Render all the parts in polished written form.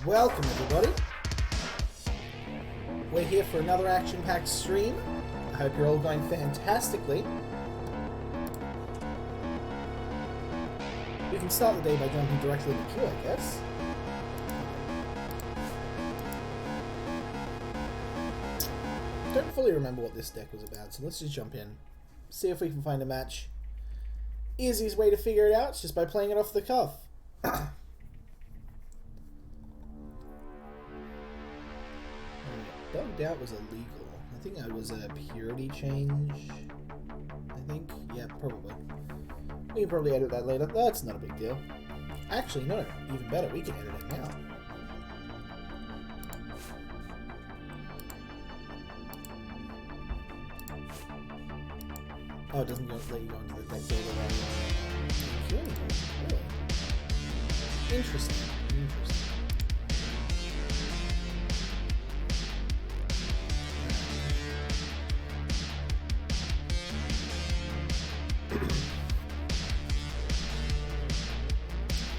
Welcome everybody. We're here for another action-packed stream. I hope you're all going fantastically. We can start the day by jumping directly into queue, I guess. Don't fully remember what this deck was about, so let's just jump in. See if we can find a match. Easiest way to figure it out is just by playing it off the cuff. Bugged out was illegal. I think that was a purity change. I think? Yeah, probably. We can probably edit that later. That's not a big deal. Actually, no. Even better, we can edit it now. Oh, it doesn't let you go into the deck builder right now. Really? Interesting.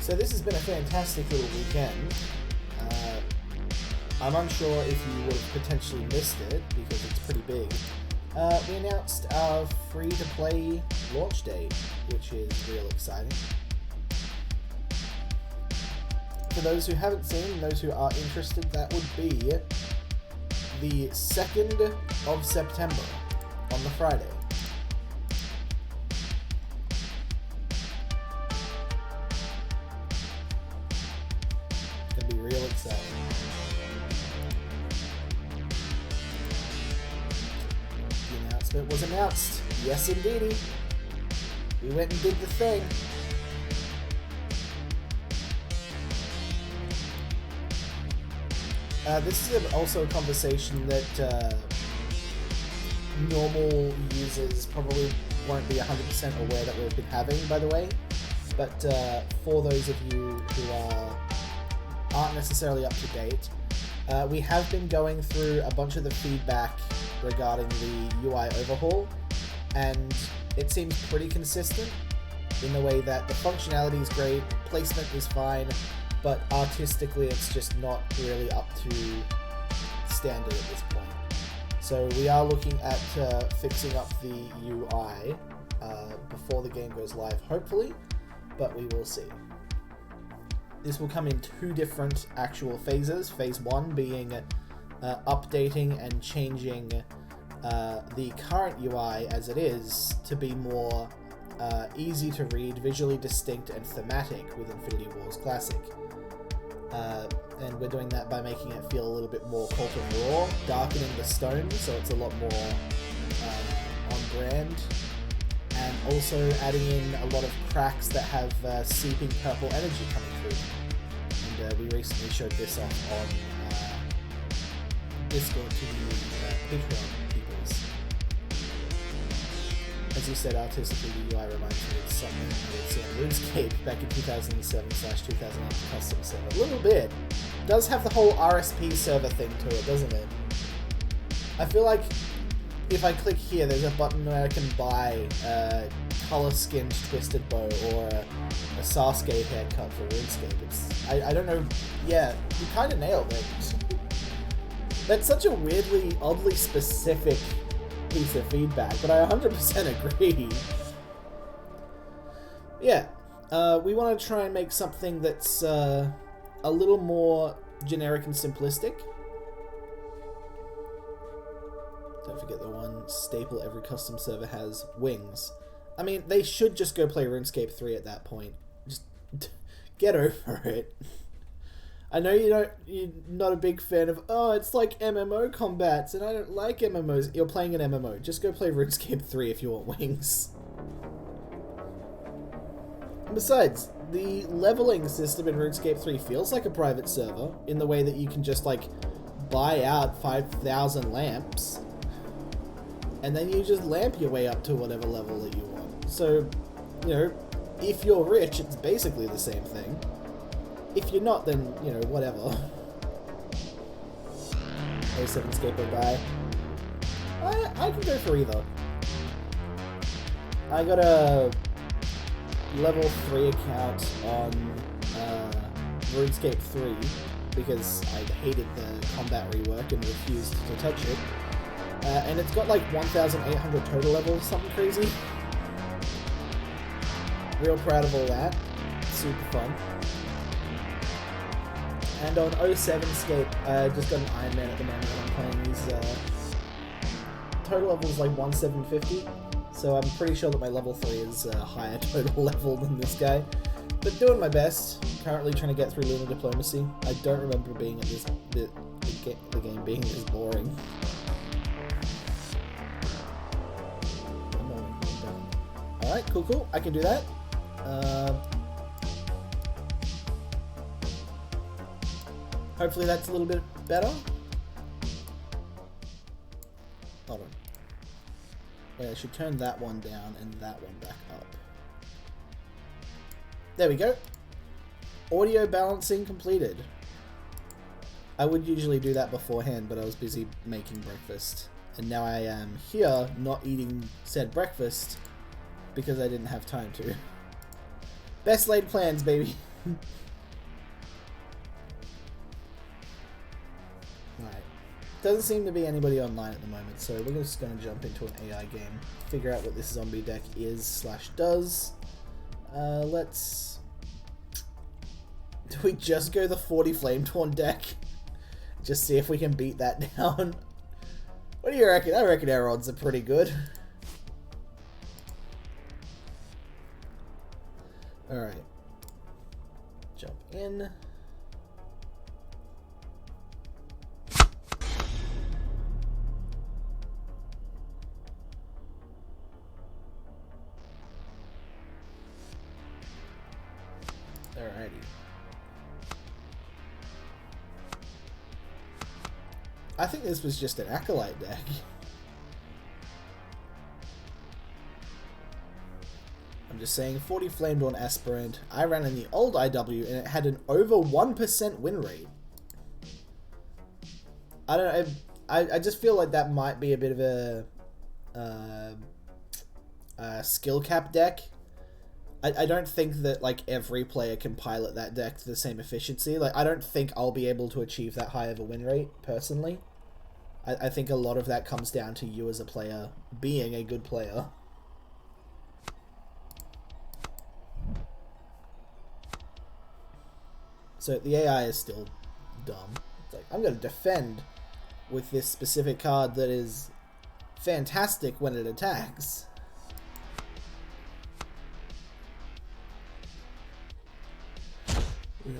So this has been a fantastic little weekend. I'm unsure if you would have potentially missed it because it's pretty big. We announced our free-to-play launch date, which is real exciting. For those who haven't seen and those who are interested, that would be the 2nd of September on the Friday. It's going to be real exciting. It was announced. Yes, indeedy. We went and did the thing. This is also a conversation that normal users probably won't be 100% aware that we've been having, by the way. But for those of you who aren't necessarily up to date, we have been going through a bunch of the feedback regarding the UI overhaul, and it seems pretty consistent in the way that the functionality is great, placement is fine, but artistically it's just not really up to standard at this point. So we are looking at fixing up the UI before the game goes live, hopefully, but we will see. This will come in 2 different actual phases. Phase 1 being updating and changing the current UI as it is to be more easy to read, visually distinct, and thematic with Infinity Wars Classic. And we're doing that by making it feel a little bit more Cult of War, darkening the stone so it's a lot more on brand, and also adding in a lot of cracks that have seeping purple energy coming through. And we recently showed this off on Discord to the Patreon peoples. As you said, artistically the UI reminds me of something you'd see on RuneScape back in 2007/2008 custom server. A little bit. It does have the whole RSP server thing to it, doesn't it? I feel like if I click here, there's a button where I can buy a color-skinned twisted bow or a Sasuke haircut for RuneScape. I don't know. Yeah, you kind of nailed it. That's such a weirdly, oddly specific piece of feedback, but I 100% agree. Yeah, we want to try and make something that's a little more generic and simplistic. Don't forget the one staple every custom server has, wings. I mean, they should just go play RuneScape 3 at that point. Just get over it. I know you're not a big fan of, oh, it's like MMO combats, and I don't like MMOs. You're playing an MMO. Just go play RuneScape 3 if you want wings. And besides, the leveling system in RuneScape 3 feels like a private server, in the way that you can just, like, buy out 5,000 lamps, and then you just lamp your way up to whatever level that you want. So, you know, if you're rich, it's basically the same thing. If you're not, then, you know, whatever. 07 skateboard guy. I can go for either. I got a level 3 account on RuneScape 3, because I hated the combat rework and refused to touch it. And it's got like 1,800 total levels, something crazy. Real proud of all that. Super fun. And on 07 Scape, I just got an Iron Man at the moment when I'm playing these. Total level is like 1,750, so I'm pretty sure that my level 3 is a higher total level than this guy. But doing my best. Currently trying to get through Lunar Diplomacy. I don't remember being at this bit, the game being this boring. Alright, cool. I can do that. Hopefully that's a little bit better. Hold on. Wait, I should turn that one down and that one back up. There we go. Audio balancing completed. I would usually do that beforehand, but I was busy making breakfast. And now I am here not eating said breakfast because I didn't have time to. Best laid plans, baby. Alright. Doesn't seem to be anybody online at the moment, so we're just going to jump into an AI game. Figure out what this zombie deck is / does. Let's... Do we just go the 40 Flame Torn deck? Just see if we can beat that down. What do you reckon? I reckon our odds are pretty good. Alright. Jump in. Alrighty. I think this was just an Acolyte deck. I'm just saying, 40 Flamedawn Aspirant. I ran in the old IW and it had an over 1% win rate. I don't know, I just feel like that might be a bit of a skill cap deck. I don't think that like every player can pilot that deck to the same efficiency. Like, I don't think I'll be able to achieve that high of a win rate, personally. I think a lot of that comes down to you as a player being a good player. So the AI is still dumb. It's like, I'm going to defend with this specific card that is fantastic when it attacks.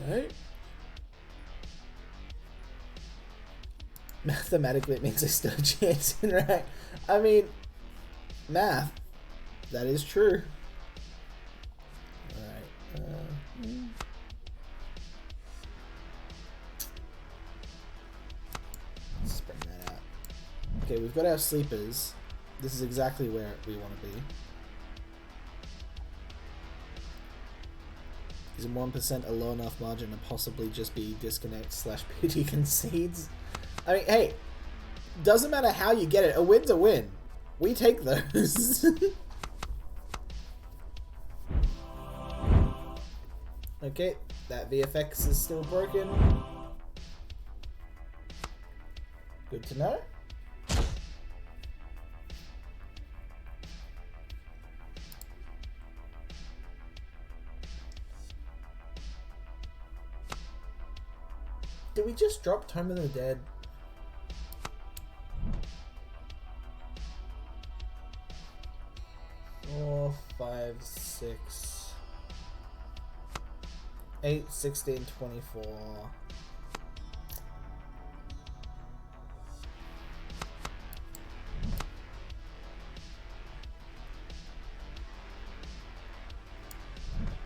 Right. Mathematically, it means I still have a chance in rank. I mean, math. That is true. Alright. Let's bring that out. Okay, we've got our sleepers. This is exactly where we want to be. Is 1% a low enough margin to possibly just be disconnect / beauty concedes? I mean, hey, doesn't matter how you get it. A win's a win. We take those. Okay, that VFX is still broken. Good to know. Did we just drop Tome of the Dead? Four, 5, 6, 8, 16, 24.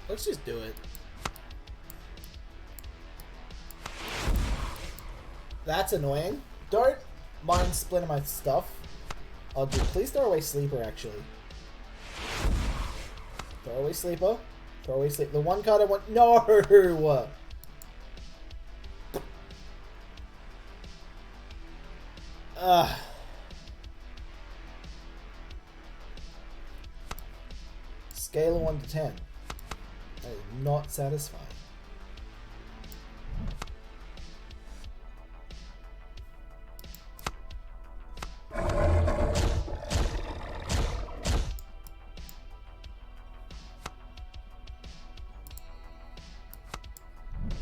Let's just do it. That's annoying. Don't mind splitting my stuff. I'll do. Please throw away Sleeper, actually. Throw away Sleeper. Throw away Sleeper. The one card I want. No! Scale of 1 to 10. That is not satisfying.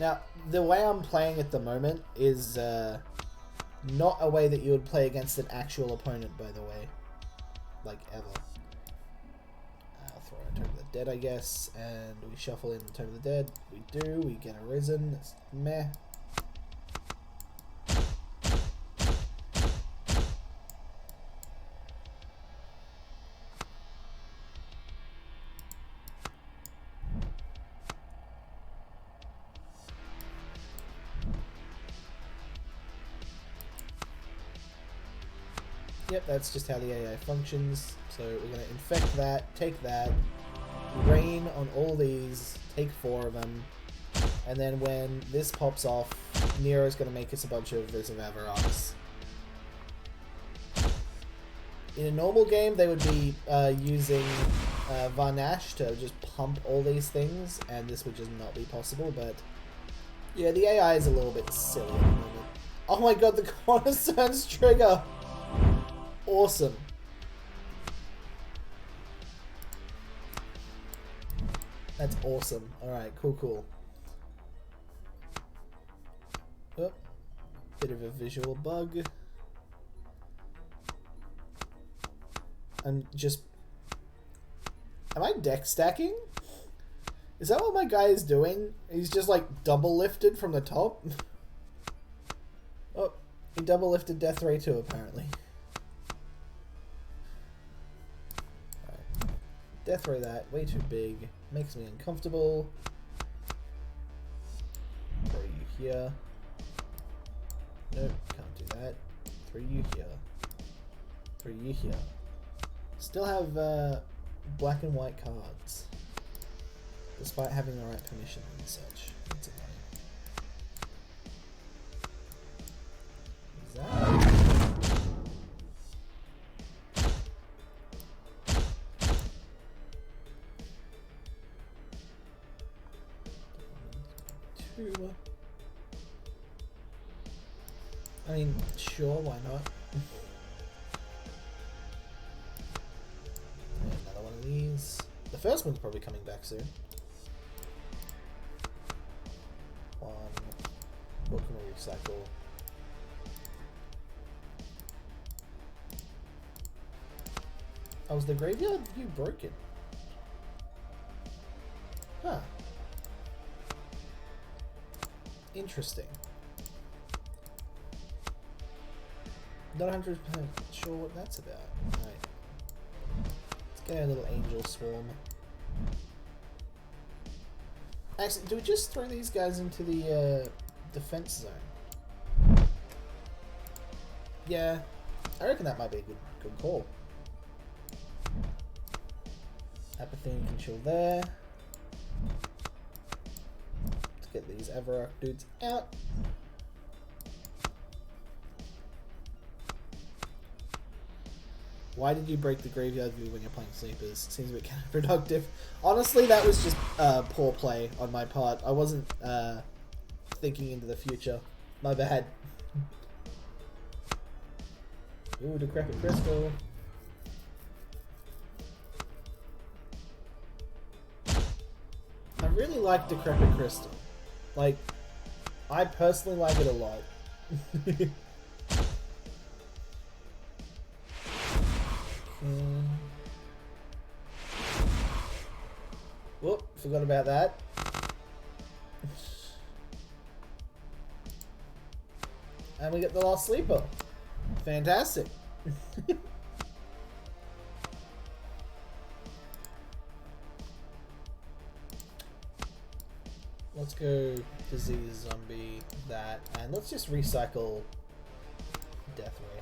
Now, the way I'm playing at the moment is not a way that you would play against an actual opponent, by the way. Like, ever. I'll throw a Tome of the Dead, I guess, and we shuffle in the Tome of the Dead. We do, we get a Risen. It's meh. Yep, that's just how the AI functions. So we're going to infect that, take that, rain on all these, take 4 of them, and then when this pops off, Nero's going to make us a bunch of Vis of Avarox. In a normal game, they would be using Varnash to just pump all these things, and this would just not be possible, but yeah, the AI is a little bit silly at the moment. Oh my god, the Cornerstone's trigger! Awesome. That's awesome. Alright, cool. Oh, bit of a visual bug. Am I deck stacking? Is that what my guy is doing? He's just like double lifted from the top? Oh, he double lifted Death Ray too, apparently. Death Ray that, way too big, makes me uncomfortable. Throw you here. Nope, can't do that. Throw you here. Throw you here. Still have black and white cards, despite having the right permission and such. That's annoying. Is that? I mean, sure, why not? Another one of these. The first one's probably coming back soon. One. What can we recycle? Oh, was the graveyard view broken? Huh. Interesting. Not 100% sure what that's about. Right. Let's get our little angel swarm. Actually, do we just throw these guys into the defense zone? Yeah, I reckon that might be a good call. Apothene can chill there. Let's get these Avarock dudes out. Why did you break the graveyard view when you're playing sleepers? Seems a bit counterproductive. Honestly, that was just poor play on my part. I wasn't thinking into the future. My bad. Ooh, Decrepit Crystal. I really like Decrepit Crystal. Like, I personally like it a lot. Whoop, forgot about that. And we get the last sleeper. Fantastic. Let's go disease, zombie, that, and let's just recycle Death Ray.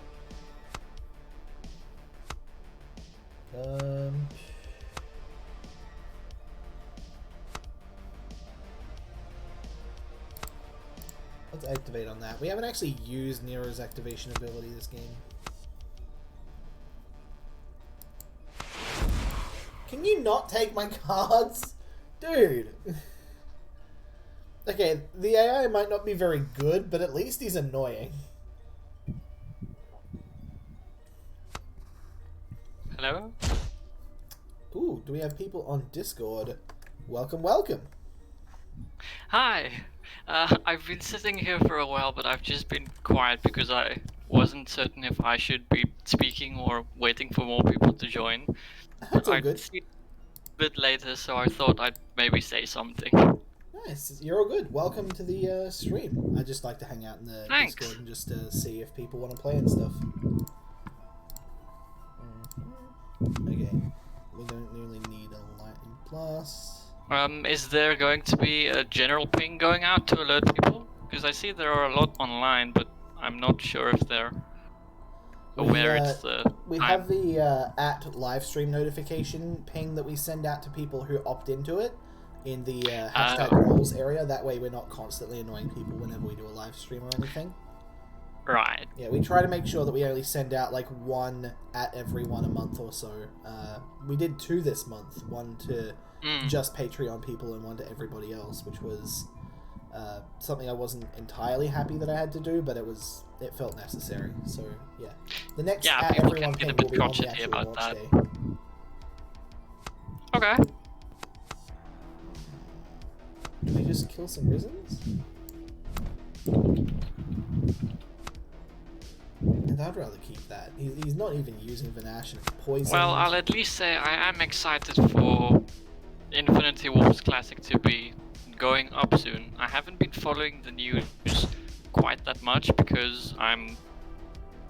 Let's activate on that. We haven't actually used Nero's activation ability this game. Can you not take my cards? Dude. Okay, the AI might not be very good, but at least he's annoying. Hello? Ooh, do we have people on Discord? Welcome, welcome. Hi. I've been sitting here for a while, but I've just been quiet because I wasn't certain if I should be speaking or waiting for more people to join. That's all I'd good. see it a bit later, so I thought I'd maybe say something. Nice. You're all good. Welcome to the stream. I just like to hang out in the Thanks. Discord and just see if people want to play and stuff. Okay. We don't really need a lightning blast. Is there going to be a general ping going out to alert people? Because I see there are a lot online, but I'm not sure if they're aware it's the We time. have the at live stream notification ping that we send out to people who opt into it in the hashtag rules area. That way we're not constantly annoying people whenever we do a live stream or anything. Right. Yeah, we try to make sure that we only send out like one at everyone a month or so. We did 2 this month. One to just Patreon people and one to everybody else, which was something I wasn't entirely happy that I had to do, but it felt necessary. So yeah, the next at everyone ping will be on the actual launch day. Okay. Do we just kill some Rizens? And I'd rather keep that. He's not even using Vanash and it's poison. Well, I'll at least say I am excited for Infinity Wars Classic to be going up soon. I haven't been following the news quite that much because I'm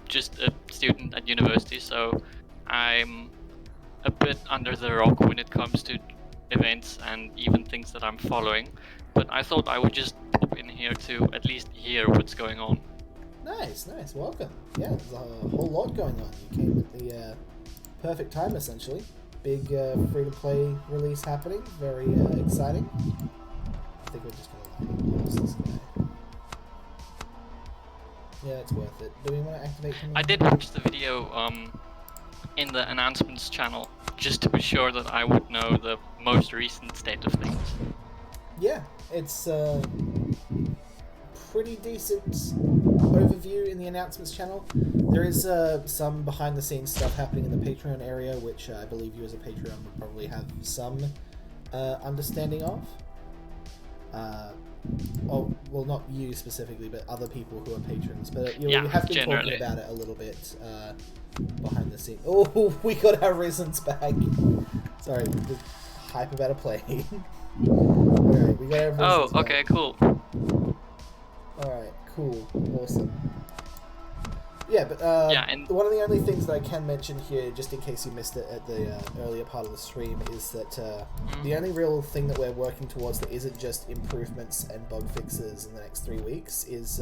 just a student at university, so I'm a bit under the rock when it comes to events and even things that I'm following. But I thought I would just pop in here to at least hear what's going on. Nice. Welcome. Yeah, there's a whole lot going on. You came at the perfect time, essentially. Big free-to-play release happening. Very exciting. I think we're just going to blast this guy. Yeah, it's worth it. Do we want to activate him? I did watch the video in the announcements channel just to be sure that I would know the most recent state of things. Yeah, it's pretty decent overview in the announcements channel. There is some behind the scenes stuff happening in the Patreon area, which I believe you as a Patreon would probably have some understanding of. Well, not you specifically, but other people who are patrons. But you have been talking about it a little bit behind the scenes. Oh, we got our Reasons back. Sorry, just hype about a play. Alright, we got our Reasons back. Okay, cool. Alright, cool. Awesome. Yeah, but and one of the only things that I can mention here, just in case you missed it at the earlier part of the stream, is that the only real thing that we're working towards that isn't just improvements and bug fixes in the next 3 weeks is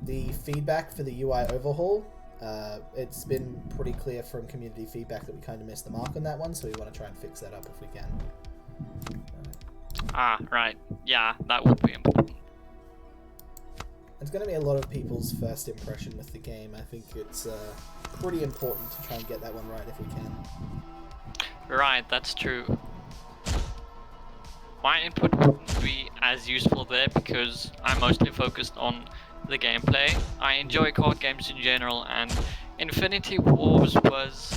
the feedback for the UI overhaul. It's been pretty clear from community feedback that we kind of missed the mark on that one, so we want to try and fix that up if we can. Right. Yeah, that would be important. It's going to be a lot of people's first impression with the game. I think it's pretty important to try and get that one right if we can. Right, that's true. My input wouldn't be as useful there because I'm mostly focused on the gameplay. I enjoy card games in general, and Infinity Wars was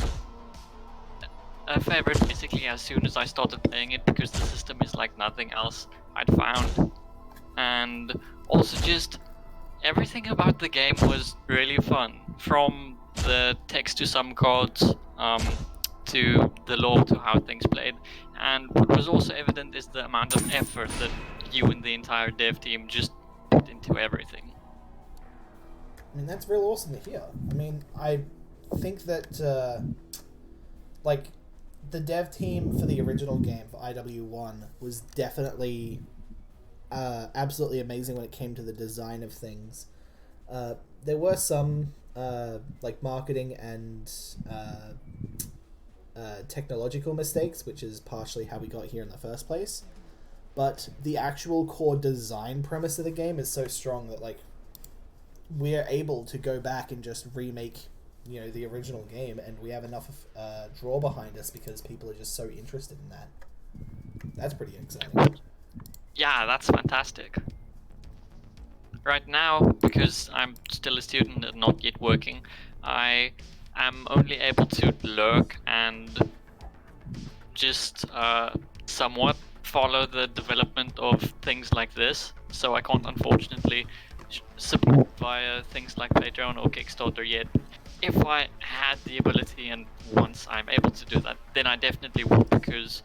a favorite basically as soon as I started playing it because the system is like nothing else I'd found. And also just everything about the game was really fun, from the text to some cards, to the lore, to how things played. And what was also evident is the amount of effort that you and the entire dev team just put into everything. I mean, that's real awesome to hear. I mean, I think that, like, the dev team for the original game, for IW1, was definitely absolutely amazing when it came to the design of things. There were some like marketing and technological mistakes, which is partially how we got here in the first place. But the actual core design premise of the game is so strong that like we're able to go back and just remake, you know, the original game, and we have enough draw behind us because people are just so interested in that. That's pretty exciting. Yeah, that's fantastic. Right now, because I'm still a student and not yet working, I am only able to lurk and just somewhat follow the development of things like this, so I can't unfortunately support via things like Patreon or Kickstarter yet. If I had the ability, and once I'm able to do that, then I definitely would, because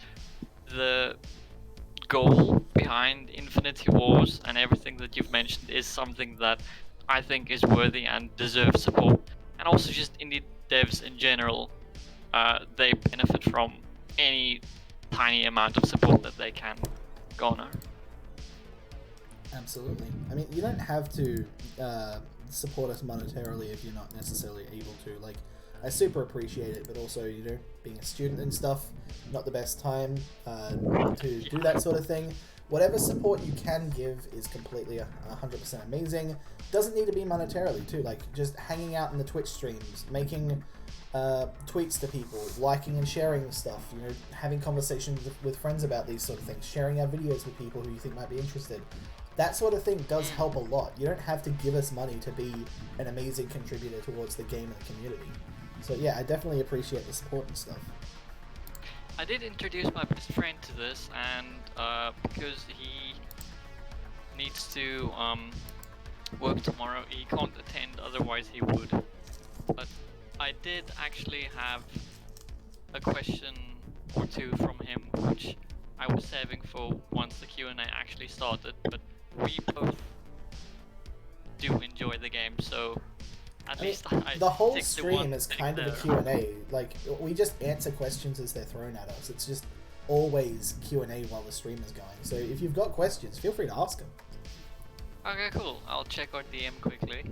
the goal behind Infinity Wars and everything that you've mentioned is something that I think is worthy and deserves support. And also just indie devs in general, they benefit from any tiny amount of support that they can garner. Absolutely. I mean, you don't have to support us monetarily if you're not necessarily able to. Like, I super appreciate it, but also, you know, being a student and stuff, not the best time to do that sort of thing. Whatever support you can give is completely 100% amazing. Doesn't need to be monetarily too. Like, just hanging out in the Twitch streams, making tweets to people, liking and sharing stuff, you know, having conversations with friends about these sort of things, sharing our videos with people who you think might be interested. That sort of thing does help a lot. You don't have to give us money to be an amazing contributor towards the game and the community. So yeah, I definitely appreciate the support and stuff. I did introduce my best friend to this, and because he needs to work tomorrow, he can't attend, otherwise he would. But I did actually have a question or two from him, which I was saving for once the Q&A actually started, but we both do enjoy the game, so at least I the whole stick to stream one is thing kind of a there. Q&A. Like, we just answer questions as they're thrown at us. It's just always Q&A while the stream is going. So if you've got questions, feel free to ask them. Okay, cool. I'll check our DM quickly.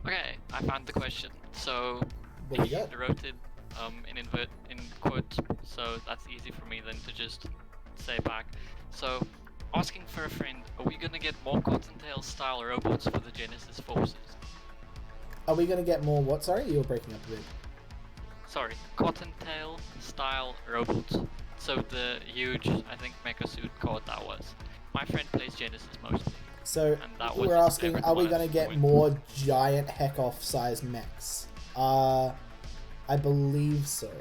Okay, I found the question. So What do he you got? wrote it in quotes, so that's easy for me then to just say back. So, asking for a friend, are we gonna get more Cottontail style robots for the Genesis forces? Are we going to get more what? Sorry, you were breaking up a bit. Sorry, Cottontail style robots. So the huge, I think, mecha suit card that was. My friend plays Genesis mostly. So And that was we're his asking, favorite are we one at going to this get point. more giant heck-off size mechs? I believe so.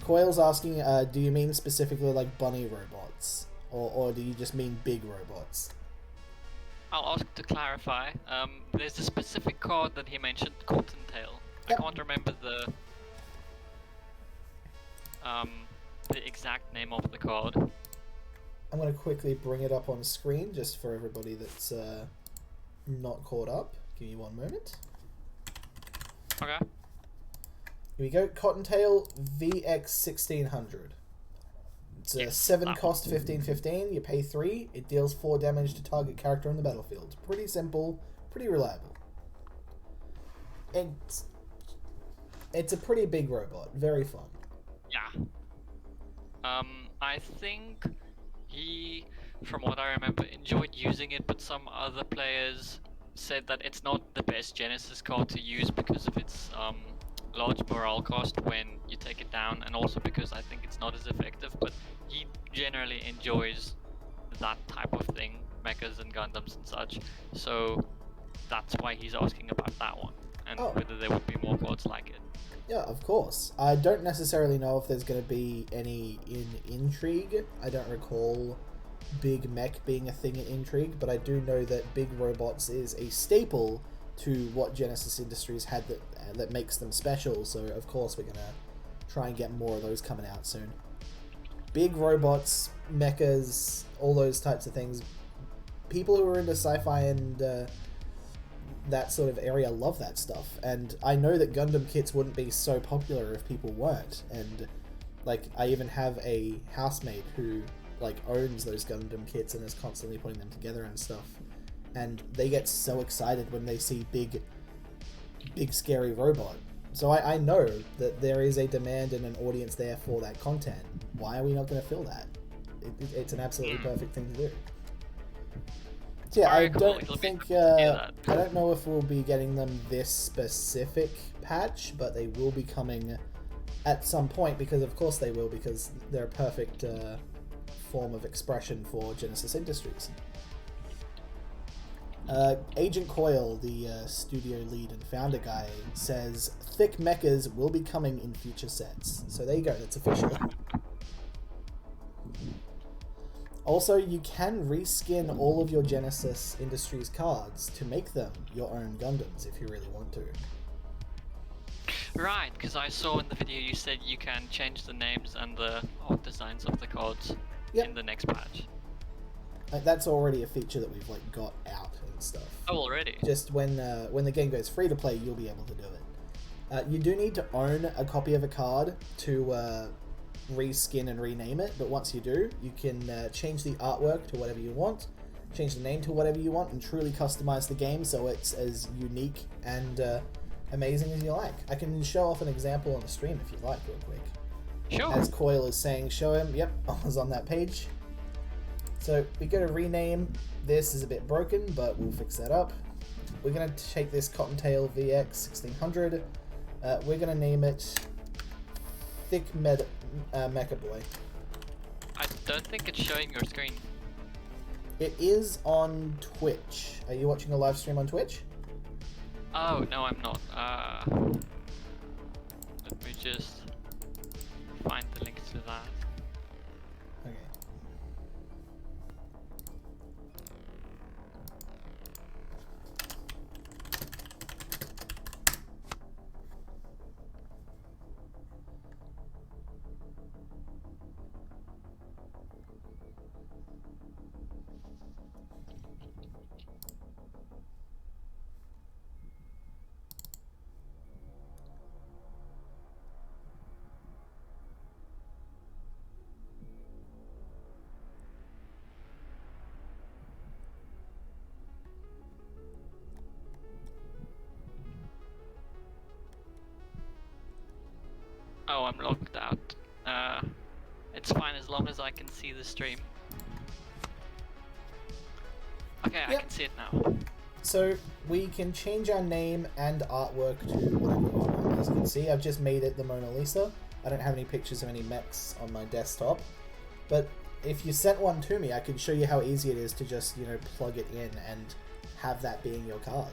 Coil's asking, do you mean specifically like bunny robots? Or do you just mean big robots? I'll ask to clarify. There's a specific card that he mentioned, Cottontail. Yep. I can't remember the exact name of the card. I'm going to quickly bring it up on screen just for everybody that's not caught up. Give me one moment. Okay. Here we go. Cottontail VX1600. It's a Yes, 7 that cost 1515. You pay 3. It deals 4 damage to target character on the battlefield. Pretty simple, pretty reliable. It's a pretty big robot. Very fun. Yeah. I think he, from what I remember, enjoyed using it, but some other players said that it's not the best Genesis card to use because of its large morale cost when you take it down, and also because I think it's not as effective, but he generally enjoys that type of thing, mechas and Gundams and such, so that's why he's asking about that one, and whether there would be more cards like it. Yeah, of course. I don't necessarily know if there's going to be any in Intrigue. I don't recall big mech being a thing in Intrigue, but I do know that big robots is a staple to what Genesis Industries had that makes them special, so of course we're going to try and get more of those coming out soon. Big robots, mechas, all those types of things. People who are into sci-fi and that sort of area love that stuff, and I know that Gundam kits wouldn't be so popular if people weren't, and like I even have a housemate who like owns those Gundam kits and is constantly putting them together and stuff, and they get so excited when they see big scary robot. So I know that there is a demand and an audience there for that content. Why are we not going to fill that? It's an absolutely perfect thing to do. So yeah, Very I cool. don't It'll be think nice to hear that. I don't know if we'll be getting them this specific patch, but they will be coming at some point, because of course they will, because they're a perfect form of expression for Genesis Industries. Agent Coil, the studio lead and founder guy, says thick mechas will be coming in future sets. So there you go, that's official. Also, you can reskin all of your Genesis Industries cards to make them your own Gundams if you really want to. Right, because I saw in the video you said you can change the names and the art designs of the cards in the next patch. That's already a feature that we've like got out and stuff. Oh, already? Just when the game goes free to play, you'll be able to do it. You do need to own a copy of a card to reskin and rename it, but once you do, you can change the artwork to whatever you want, change the name to whatever you want, and truly customize the game so it's as unique and amazing as you like. I can show off an example on the stream if you like, real quick. Sure. As Coil is saying, show him. Yep, I was on that page. So we go to rename. This is a bit broken, but we'll fix that up. We're going to take this Cottontail VX 1600. We're going to name it Thick Mecha Boy. I don't think it's showing your screen. It is on Twitch. Are you watching a live stream on Twitch? Oh, no, I'm not. Let me just find the link to that. Okay. Oh, I'm logged out. It's fine as long as I can see the stream. Okay, I can see it now. So we can change our name and artwork to whatever we want. As you can see, I've just made it the Mona Lisa. I don't have any pictures of any mechs on my desktop, but if you sent one to me, I can show you how easy it is to just, you know, plug it in and have that being your card.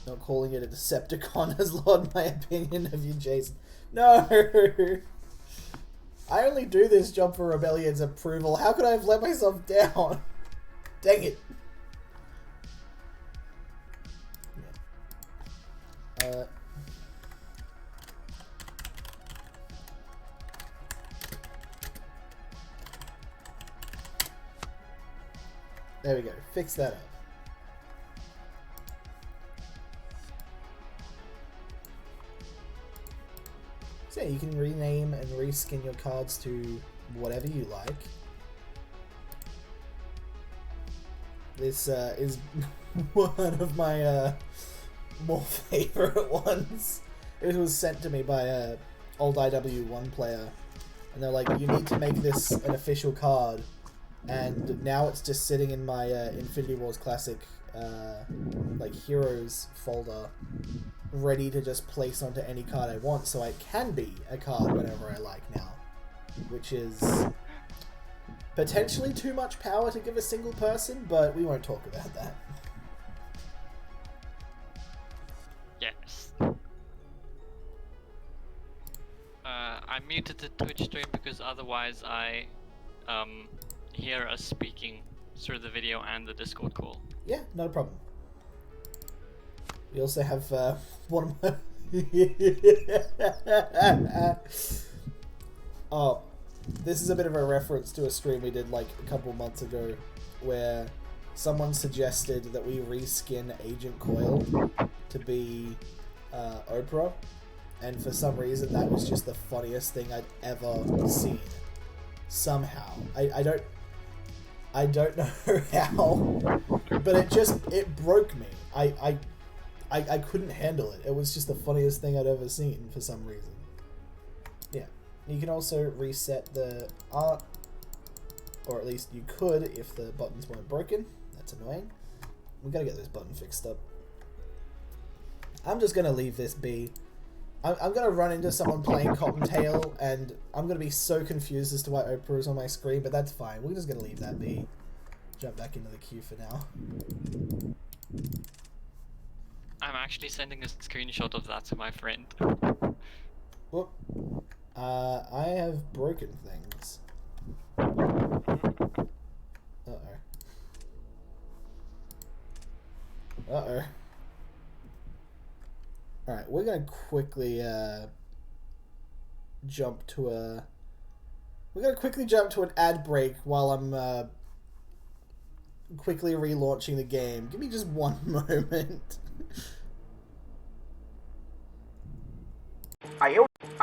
Not calling it a Decepticon has lowered my opinion of you, Jason. No! I only do this job for Rebellion's approval. How could I have let myself down? Dang it. There we go. Fix that up. So yeah, you can rename and reskin your cards to whatever you like. This is one of my more favorite ones. It was sent to me by a old IW1 player, and they're like, you need to make this an official card, and now it's just sitting in my Infinity Wars Classic like Heroes folder, ready to just place onto any card I want, so it can be a card whenever I like now, which is potentially too much power to give a single person, but we won't talk about that. Yes. I muted the Twitch stream because otherwise I hear us speaking through the video and the Discord call. Yeah, no problem. We also have one of my... Oh, this is a bit of a reference to a stream we did like a couple months ago where someone suggested that we reskin Agent Coil to be Oprah, and for some reason that was just the funniest thing I'd ever seen. Somehow. I don't know how, but it broke me. I couldn't handle it. It was just the funniest thing I'd ever seen for some reason. You can also reset the art, or at least you could if the buttons weren't broken. That's annoying. We gotta get this button fixed up. I'm just gonna leave this be. I'm gonna run into someone playing Cottontail, and I'm gonna be so confused as to why Oprah is on my screen, but that's fine. We're just gonna leave that be. Jump back into the queue for now. I'm actually sending a screenshot of that to my friend. Whoop. I have broken things. Uh-oh. Uh-oh. Alright, we're gonna quickly, jump to a... We're gonna quickly jump to an ad break while I'm, quickly relaunching the game. Give me just one moment. Are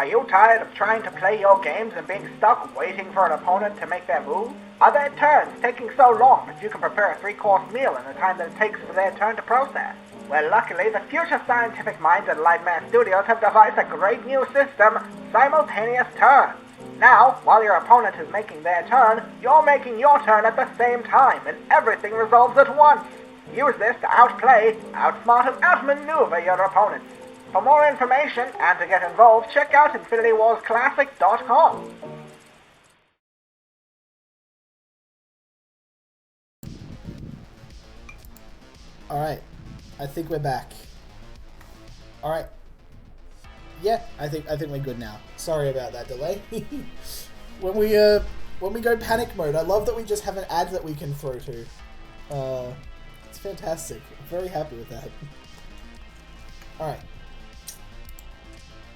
you tired of trying to play your games and being stuck waiting for an opponent to make their move? Are their turns taking so long that you can prepare a 3-course meal in the time that it takes for their turn to process? Well, luckily, the future scientific minds at Lightmare Studios have devised a great new system, simultaneous turns. Now, while your opponent is making their turn, you're making your turn at the same time, and everything resolves at once. Use this to outplay, outsmart, and outmaneuver your opponents. For more information and to get involved, check out InfinityWarsClassic.com. Alright. I think we're back. Alright. Yeah, I think we're good now. Sorry about that delay. When we go panic mode, I love that we just have an ad that we can throw to. It's fantastic. I'm very happy with that. Alright.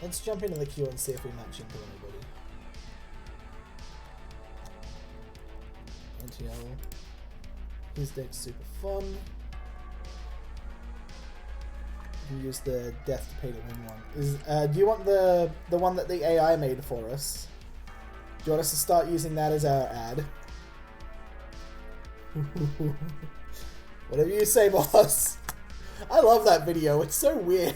Let's jump into the queue and see if we match into anybody. NTL. His deck's super fun. You can use the death to pay to win one. Do you want the one that the AI made for us? Do you want us to start using that as our ad? Whatever you say, boss. I love that video. It's so weird.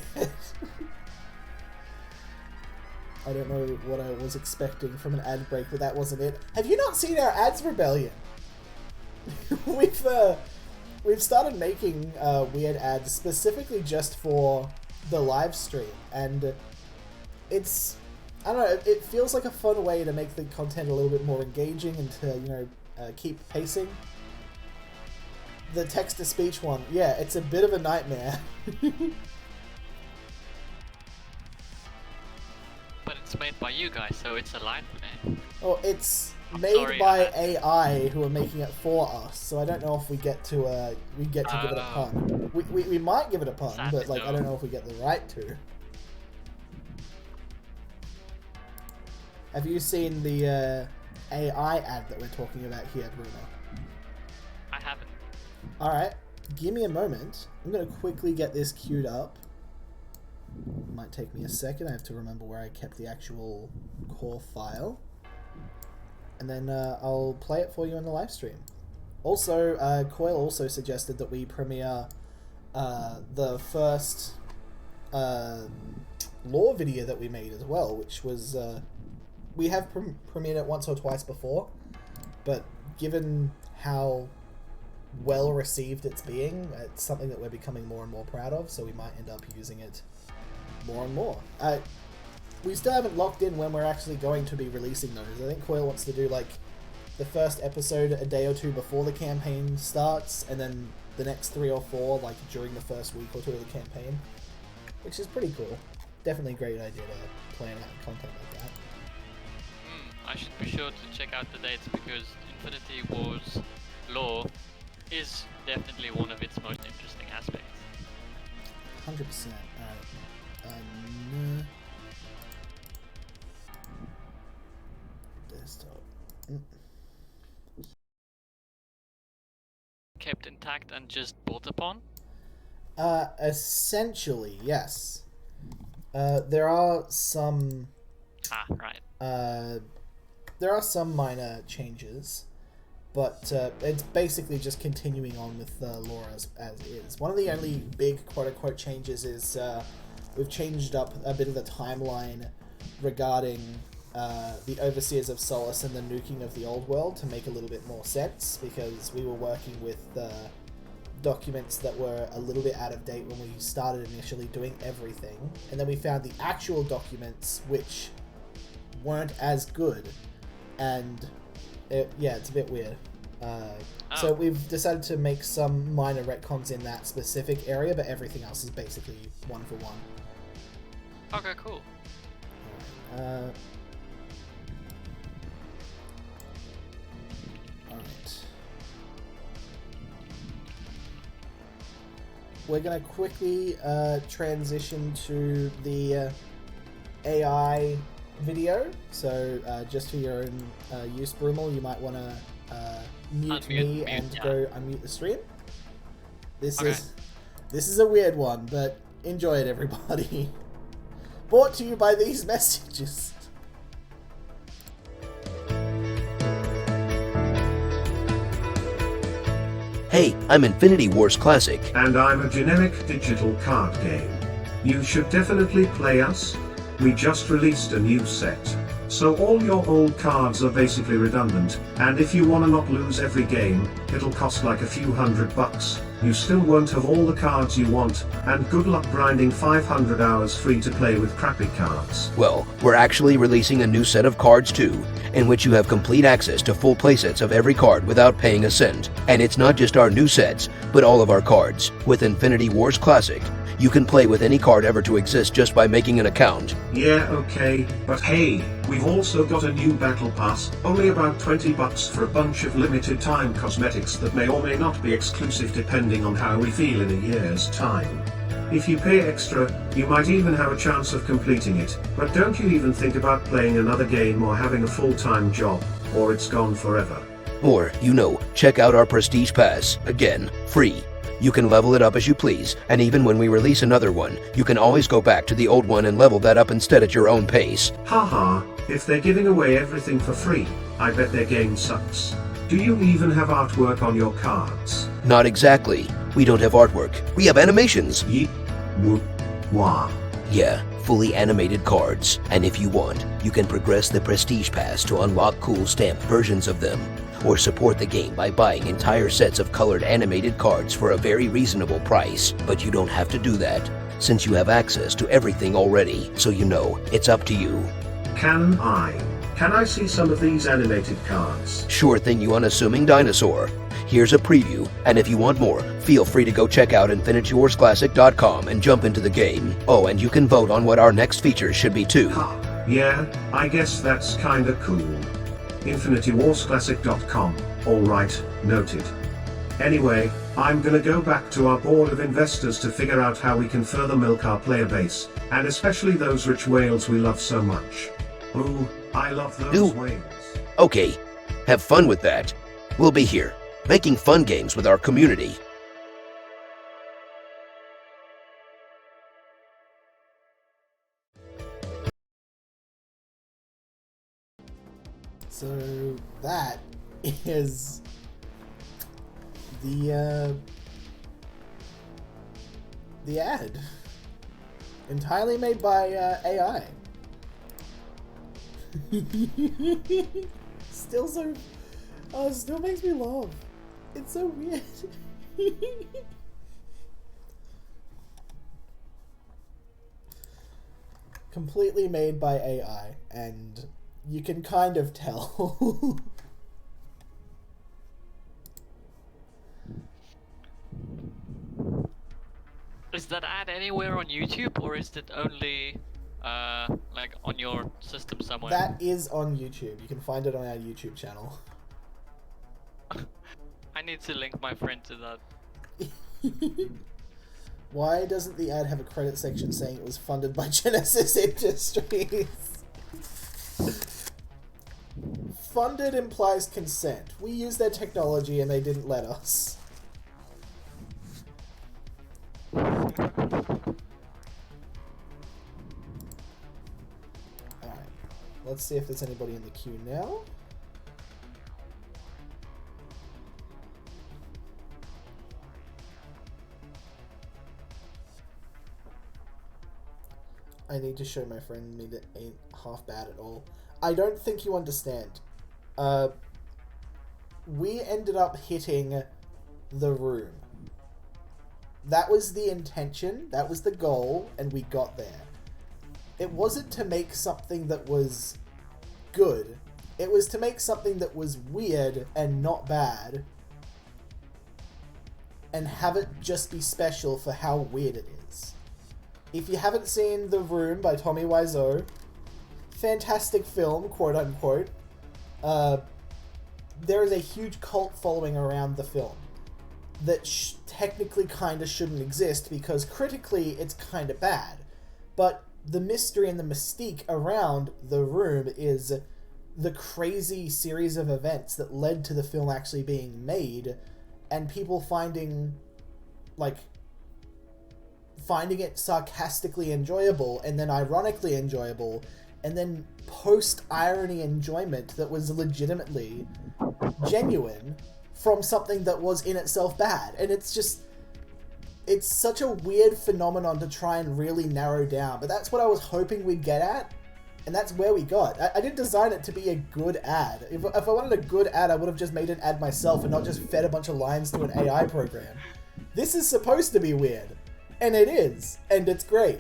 I don't know what I was expecting from an ad break, but that wasn't it. Have you not seen our ads rebellion? We've started making weird ads specifically just for the live stream, and it's, I don't know, it feels like a fun way to make the content a little bit more engaging and to, you know, keep pacing. The text-to-speech one, yeah, it's a bit of a nightmare. But it's made by you guys, so it's a nightmare. Oh, it's I'm made sorry, by AI who are making it for us, so I don't know if we get to give it a pun. We might give it a pun, Sadly, but like no. I don't know if we get the right to. Have you seen the AI ad that we're talking about here, Bruno? I haven't. Alright, give me a moment. I'm going to quickly get this queued up. Might take me a second. I have to remember where I kept the actual core file. And then I'll play it for you in the live stream. Also, Coil also suggested that we premiere the first lore video that we made as well, which was... we have premiered it once or twice before, but given how well received it's being, it's something that we're becoming more and more proud of, so we might end up using it more and more. We still haven't locked in when we're actually going to be releasing those. I think Coil wants to do like the first episode a day or two before the campaign starts, and then the next 3 or 4 like during the first week or two of the campaign, which is pretty cool. Definitely a great idea to plan out content like that. I should be sure to check out the dates because Infinity Wars lore is definitely one of its most interesting aspects. 100%. Alright. Desktop. Kept intact and just built upon? Essentially, yes. There are some... Ah, right. There are some minor changes, but it's basically just continuing on with the lore as is. One of the only big quote-unquote changes is we've changed up a bit of the timeline regarding the Overseers of Solace and the nuking of the old world to make a little bit more sense, because we were working with documents that were a little bit out of date when we started initially doing everything, and then we found the actual documents which weren't as good, and it's a bit weird. So we've decided to make some minor retcons in that specific area, but everything else is basically one for one. Okay, cool. Alright. We're going to quickly transition to the AI video. So just for your own use, Brumal, you might want to mute me and go unmute the stream. This is a weird one, but enjoy it, everybody. Brought to you by these messages. Hey, I'm Infinity Wars Classic. And I'm a generic digital card game. You should definitely play us. We just released a new set. So all your old cards are basically redundant, and if you wanna not lose every game, it'll cost like a few $100. You still won't have all the cards you want, and good luck grinding 500 hours free to play with crappy cards. Well, we're actually releasing a new set of cards too, in which you have complete access to full playsets of every card without paying a cent. And it's not just our new sets, but all of our cards. With Infinity Wars Classic, you can play with any card ever to exist just by making an account. Yeah, okay, but hey, we've also got a new battle pass, only about $20 for a bunch of limited time cosmetics that may or may not be exclusive depending on how we feel in a year's time. If you pay extra, you might even have a chance of completing it, but don't you even think about playing another game or having a full-time job, or it's gone forever. Or, check out our Prestige Pass, again, free. You can level it up as you please, and even when we release another one, you can always go back to the old one and level that up instead at your own pace. Haha, if they're giving away everything for free, I bet their game sucks. Do you even have artwork on your cards? Not exactly. We don't have artwork. We have animations. Yeet. Whoop. Wah. Yeah, fully animated cards. And if you want, you can progress the Prestige Pass to unlock cool stamped versions of them. Or support the game by buying entire sets of colored animated cards for a very reasonable price. But you don't have to do that, since you have access to everything already, so it's up to you. Can I see some of these animated cards? Sure thing, you unassuming dinosaur. Here's a preview, and if you want more, feel free to go check out InfinityWarsClassic.com and jump into the game. Oh, and you can vote on what our next features should be too. Yeah, I guess that's kinda cool. InfinityWarsClassic.com. Alright, noted. Anyway, I'm gonna go back to our board of investors to figure out how we can further milk our player base, and especially those rich whales we love so much. Ooh, I love those whales. Okay, have fun with that. We'll be here, making fun games with our community. So that is the ad, entirely made by AI. Still still makes me laugh. It's so weird. Completely made by AI, and you can kind of tell. Is that ad anywhere on YouTube, or is it only like on your system somewhere? That is on YouTube. You can find it on our YouTube channel. I need to link my friend to that. Why doesn't the ad have a credit section saying it was funded by Genesis Industries? Funded implies consent. We used their technology and they didn't let us. Alright. Let's see if there's anybody in the queue now. I need to show my friend me that ain't half bad at all. I don't think you understand. We ended up hitting the room. That was the intention, that was the goal, and we got there. It wasn't to make something that was good. It was to make something that was weird and not bad, and have it just be special for how weird it is. If you haven't seen The Room by Tommy Wiseau, fantastic film, quote unquote, there is a huge cult following around the film that technically kind of shouldn't exist because critically it's kind of bad. But the mystery and the mystique around The Room is the crazy series of events that led to the film actually being made, and people finding it sarcastically enjoyable, and then ironically enjoyable, and then post-irony enjoyment that was legitimately genuine from something that was in itself bad. And it's such a weird phenomenon to try and really narrow down, but that's what I was hoping we'd get at, and that's where we got. I didn't design it to be a good ad. If I wanted a good ad, I would have just made an ad myself and not just fed a bunch of lines to an AI program. This is supposed to be weird, and it is, and it's great.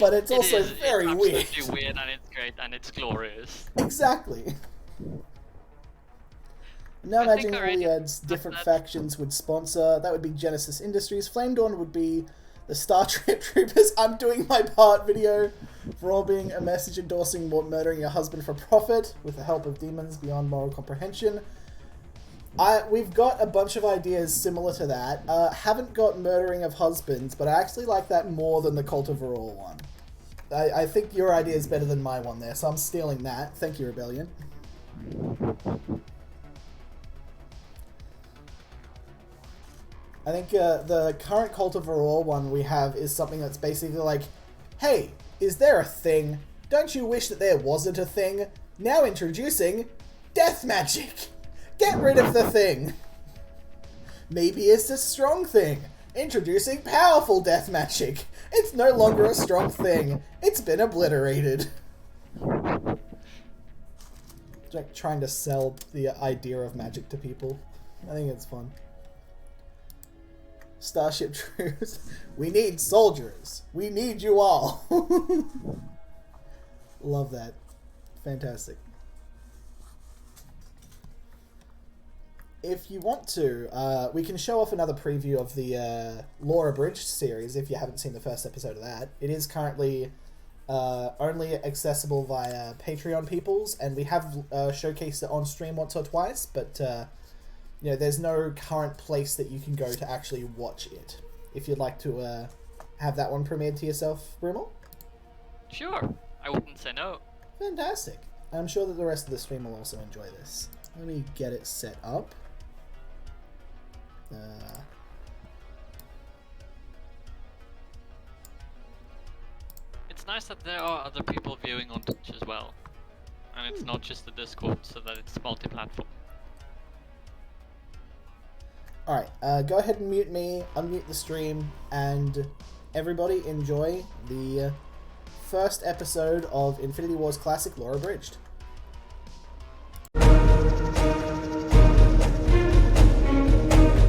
But it's also very weird. It's absolutely weird, and it's great, and it's glorious. Exactly. Now imagine all the ads different factions would sponsor. That would be Genesis Industries. Flame Dawn would be the Star Trek Troopers. I'm doing my part video for all being a message endorsing murdering your husband for profit with the help of demons beyond moral comprehension. We've got a bunch of ideas similar to that. Haven't got murdering of husbands, but I actually like that more than the Cult of Aurora one. I think your idea is better than my one there, so I'm stealing that. Thank you, Rebellion. I think the current Cult of Aurora one we have is something that's basically like, hey, is there a thing? Don't you wish that there wasn't a thing? Now introducing death magic. Get rid of the thing. Maybe it's a strong thing. Introducing powerful death magic. It's no longer a strong thing. It's been obliterated. It's like trying to sell the idea of magic to people. I think it's fun. Starship Troopers. We need soldiers. We need you all. Love that. Fantastic. If you want to, we can show off another preview of the Lore Abridged series if you haven't seen the first episode of that. It is currently only accessible via Patreon peoples, and we have showcased it on stream once or twice, but you know, there's no current place that you can go to actually watch it. If you'd like to have that one premiered to yourself, Brimmel? Sure, I wouldn't say no. Fantastic. I'm sure that the rest of the stream will also enjoy this. Let me get it set up. It's nice that there are other people viewing on Twitch as well. And it's not just the Discord, so that it's multi-platform. Alright, go ahead and mute me, unmute the stream, and everybody enjoy the first episode of Infinity Wars Classic Lore Abridged.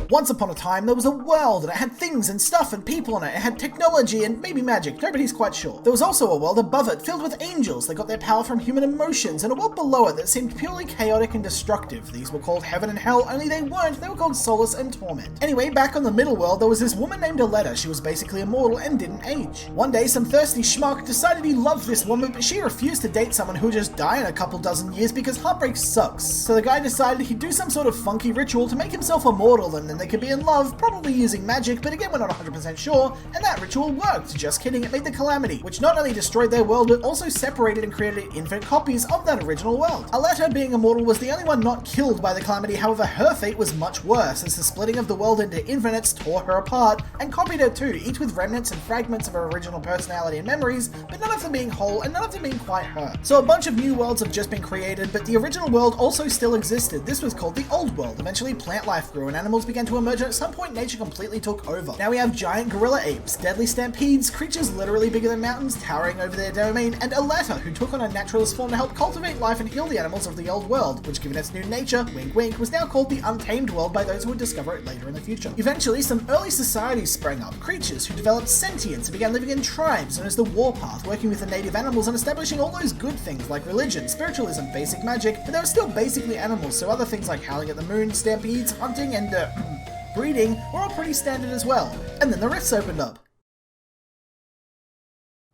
Once upon a time, there was a world, and it had things and stuff and people in it. It had technology and maybe magic, nobody's quite sure. There was also a world above it, filled with angels that got their power from human emotions, and a world below it that seemed purely chaotic and destructive. These were called Heaven and Hell, only they weren't, they were called Solace and Torment. Anyway, back on the middle world, there was this woman named Aletta. She was basically immortal and didn't age. One day, some thirsty schmuck decided he loved this woman, but she refused to date someone who would just die in a couple dozen years because heartbreak sucks. So the guy decided he'd do some sort of funky ritual to make himself immortal, and then they could be in love, probably using magic, but again we're not 100% sure, and that ritual worked. Just kidding, it made the Calamity, which not only destroyed their world, but also separated and created infinite copies of that original world. Aletta, being immortal, was the only one not killed by the Calamity. However, her fate was much worse, as the splitting of the world into infinites tore her apart, and copied her too, each with remnants and fragments of her original personality and memories, but none of them being whole, and none of them being quite her. So a bunch of new worlds have just been created, but the original world also still existed. This was called the Old World. Eventually, plant life grew, and animals began to emerge, and at some point nature completely took over. Now we have giant gorilla apes, deadly stampedes, creatures literally bigger than mountains towering over their domain, and a latter who took on a naturalist form to help cultivate life and heal the animals of the old world, which given its new nature, wink wink, was now called the Untamed World by those who would discover it later in the future. Eventually, some early societies sprang up, creatures who developed sentience and began living in tribes known as the Warpath, working with the native animals and establishing all those good things like religion, spiritualism, basic magic, but they were still basically animals, so other things like howling at the moon, stampedes, hunting, and breeding were all pretty standard as well. And then the rifts opened up.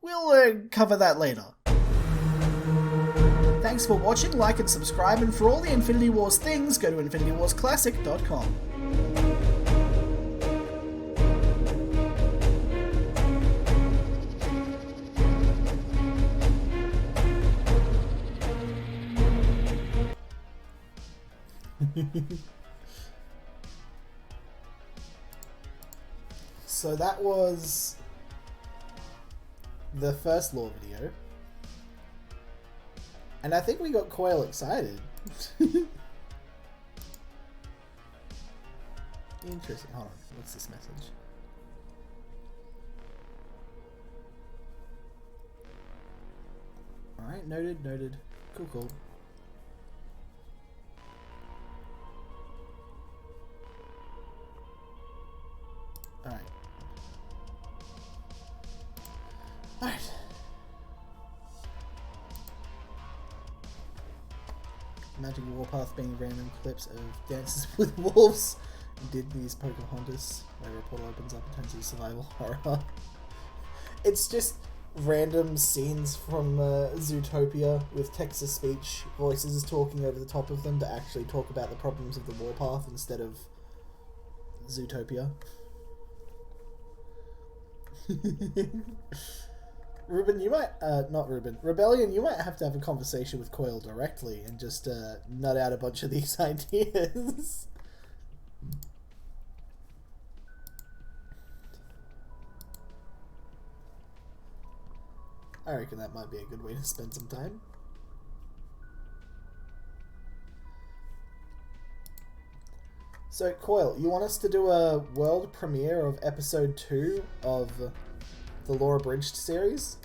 We'll cover that later. Thanks for watching, like and subscribe, and for all the Infinity Wars things, go to infinitywarsclassic.com. So that was the first lore video, and I think we got Coil excited. Interesting. Hold on, what's this message? Alright, noted. Cool. Alright. Magic Warpath being random clips of dances with wolves. Disney's Pocahontas, where a portal opens up and turns into survival horror. It's just random scenes from Zootopia with text-to-speech voices talking over the top of them to actually talk about the problems of the Warpath instead of Zootopia. Ruben, you might, not Ruben, Rebellion, you might have to have a conversation with Coil directly and just nut out a bunch of these ideas. I reckon that might be a good way to spend some time. So, Coil, you want us to do a world premiere of episode 2 of the Lore Abridged series?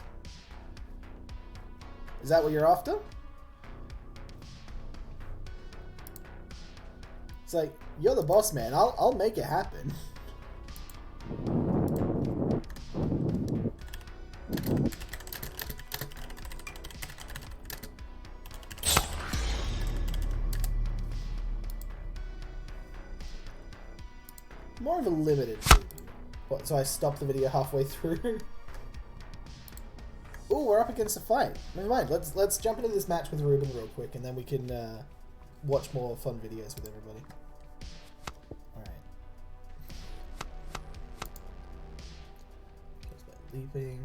Is that what you're after? It's like, you're the boss man, I'll make it happen. More of a limited preview. What, so I stopped the video halfway through? Ooh, we're up against a fight. Never mind, let's jump into this match with Ruben real quick, and then we can watch more fun videos with everybody. Alright. Leaving.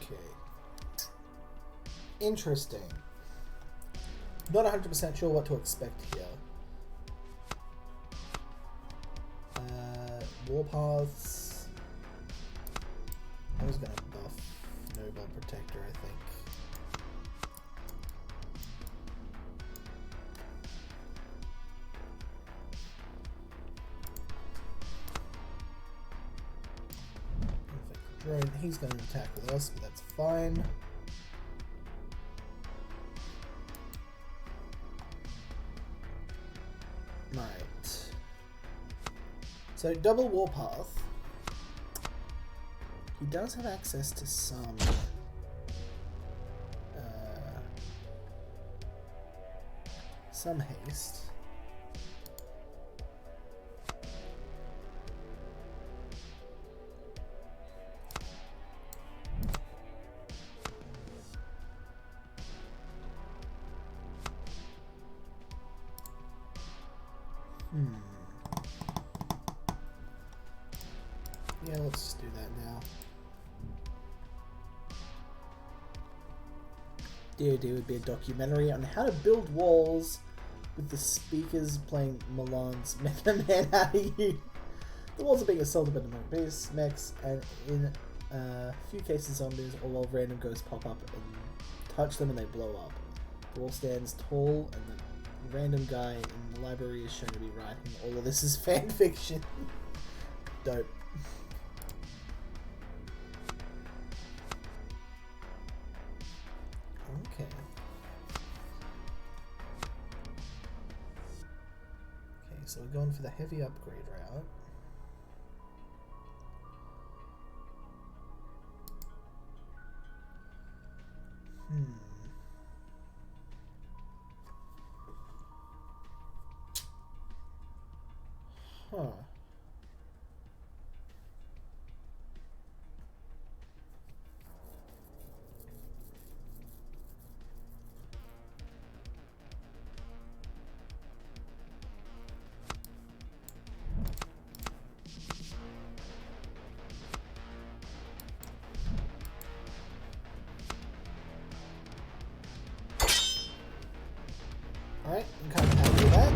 Okay. Interesting. Not 100% sure what to expect here. Warpaths. I was gonna buff Noble Protector, I think. Drone, he's gonna attack with us, but that's fine. Right. So double Warpath. He does have access to some haste. Yeah, let's just do that now. DoD would be a documentary on how to build walls with the speakers playing Milan's Mega Man. How do you? The walls are being assaulted by the base mechs and in a few cases of zombies, or while random ghosts pop up and touch them and they blow up. The wall stands tall, and the random guy in the library is shown to be writing. All of this is fan fiction. Dope. Okay. Okay, so we're going for the heavy upgrade route. Huh. Alright, I'm kind of happy with that.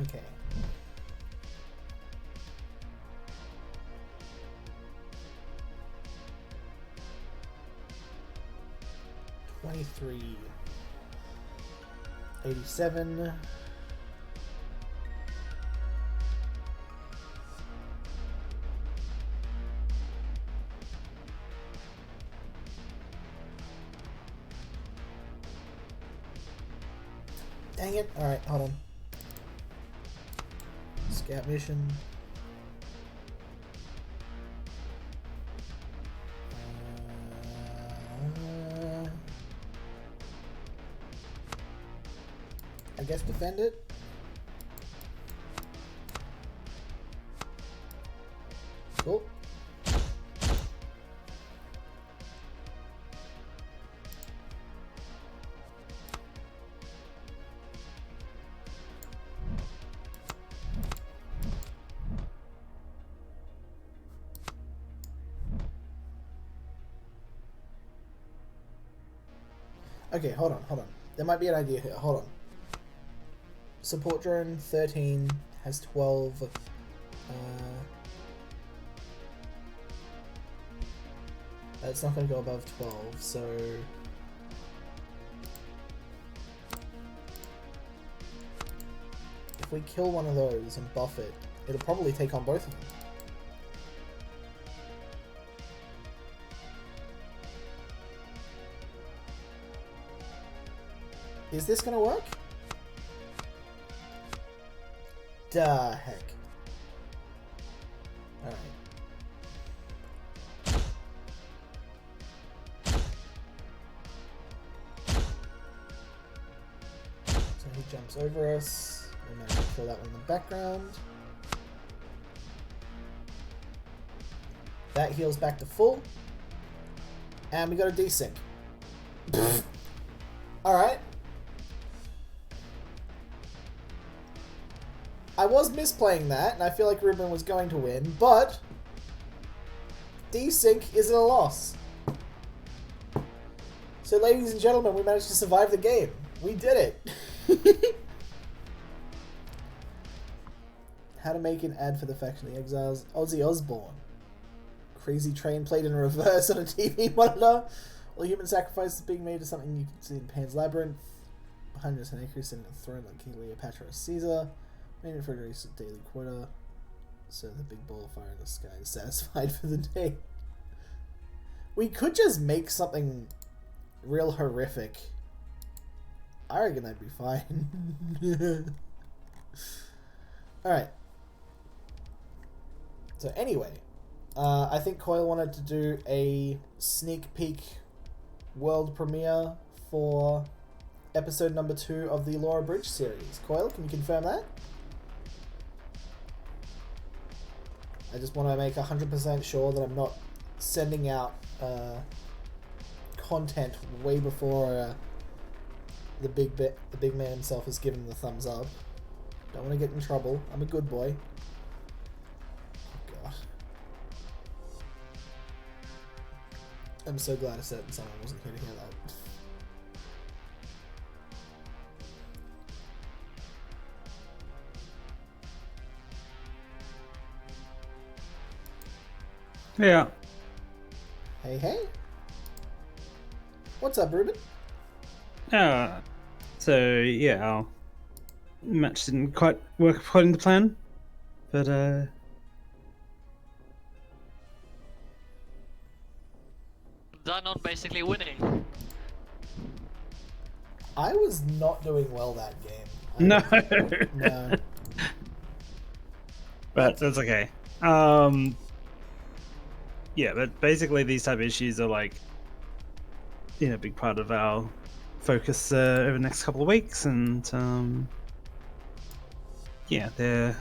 Okay. $23.87. Dang it. Alright, hold on. Scout mission. I guess defend it. Cool. Okay, hold on. There might be an idea here. Hold on. Support drone 13 has 12. It's not going to go above 12, so if we kill one of those and buff it, it'll probably take on both of them. Is this going to work? Da heck. Alright. So he jumps over us. We managed to kill that one in the background. That heals back to full. And we got a desync. Alright. I was misplaying that, and I feel like Ruben was going to win, but desync isn't a loss. So ladies and gentlemen, we managed to survive the game. We did it. How to make an ad for the Faction of the Exiles. Ozzy Osbourne. Crazy train played in reverse on a TV monitor. All human sacrifice is being made to something you can see in Pan's Labyrinth. Behind us, an acre sitting on a throne like King Cleopatra or Caesar. Made it for a recent daily quota. So the big ball of fire in the sky is satisfied for the day. We could just make something real horrific. I reckon that'd be fine. Alright. So anyway, I think Coyle wanted to do a sneak peek world premiere for episode number 2 of the Laura Bridge series. Coyle, can you confirm that? I just want to make 100% sure that I'm not sending out content way before the big man himself has given the thumbs up. Don't want to get in trouble. I'm a good boy. Oh god. I'm so glad a certain someone wasn't here to hear that. Yeah. Hey, hey. What's up, Ruben? So yeah, our match didn't quite work according to plan, but Done on basically winning. I was not doing well that game. no. No. But that's okay. Yeah, but basically these type of issues are like, a big part of our focus over the next couple of weeks, and yeah, they're,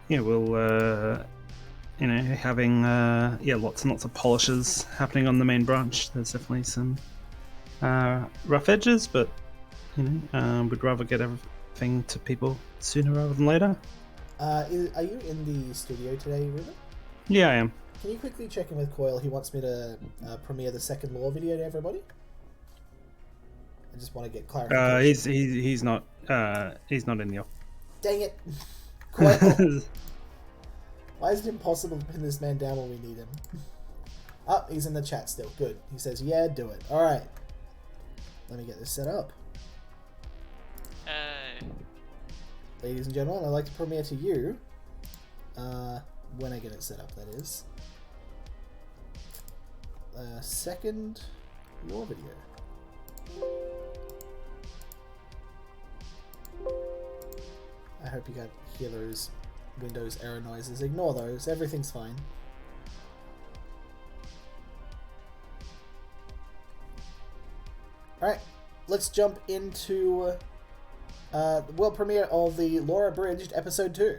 we'll having lots and lots of polishes happening on the main branch. There's definitely some rough edges, but we'd rather get everything to people sooner rather than later. Are you in the studio today, Ruben? Yeah, I am. Can you quickly check in with Coyle? He wants me to premiere the second lore video to everybody. I just want to get clarification. He's not in the office. Dang it, Coyle! Why is it impossible to pin this man down when we need him? Oh, he's in the chat still. Good. He says, "Yeah, do it." All right. Let me get this set up. Ladies and gentlemen, I'd like to premiere to you, when I get it set up, that is, second lore video. I hope you can't hear those Windows error noises. Ignore those, everything's fine. Alright, let's jump into the world premiere of the Lore Abridged Episode 2.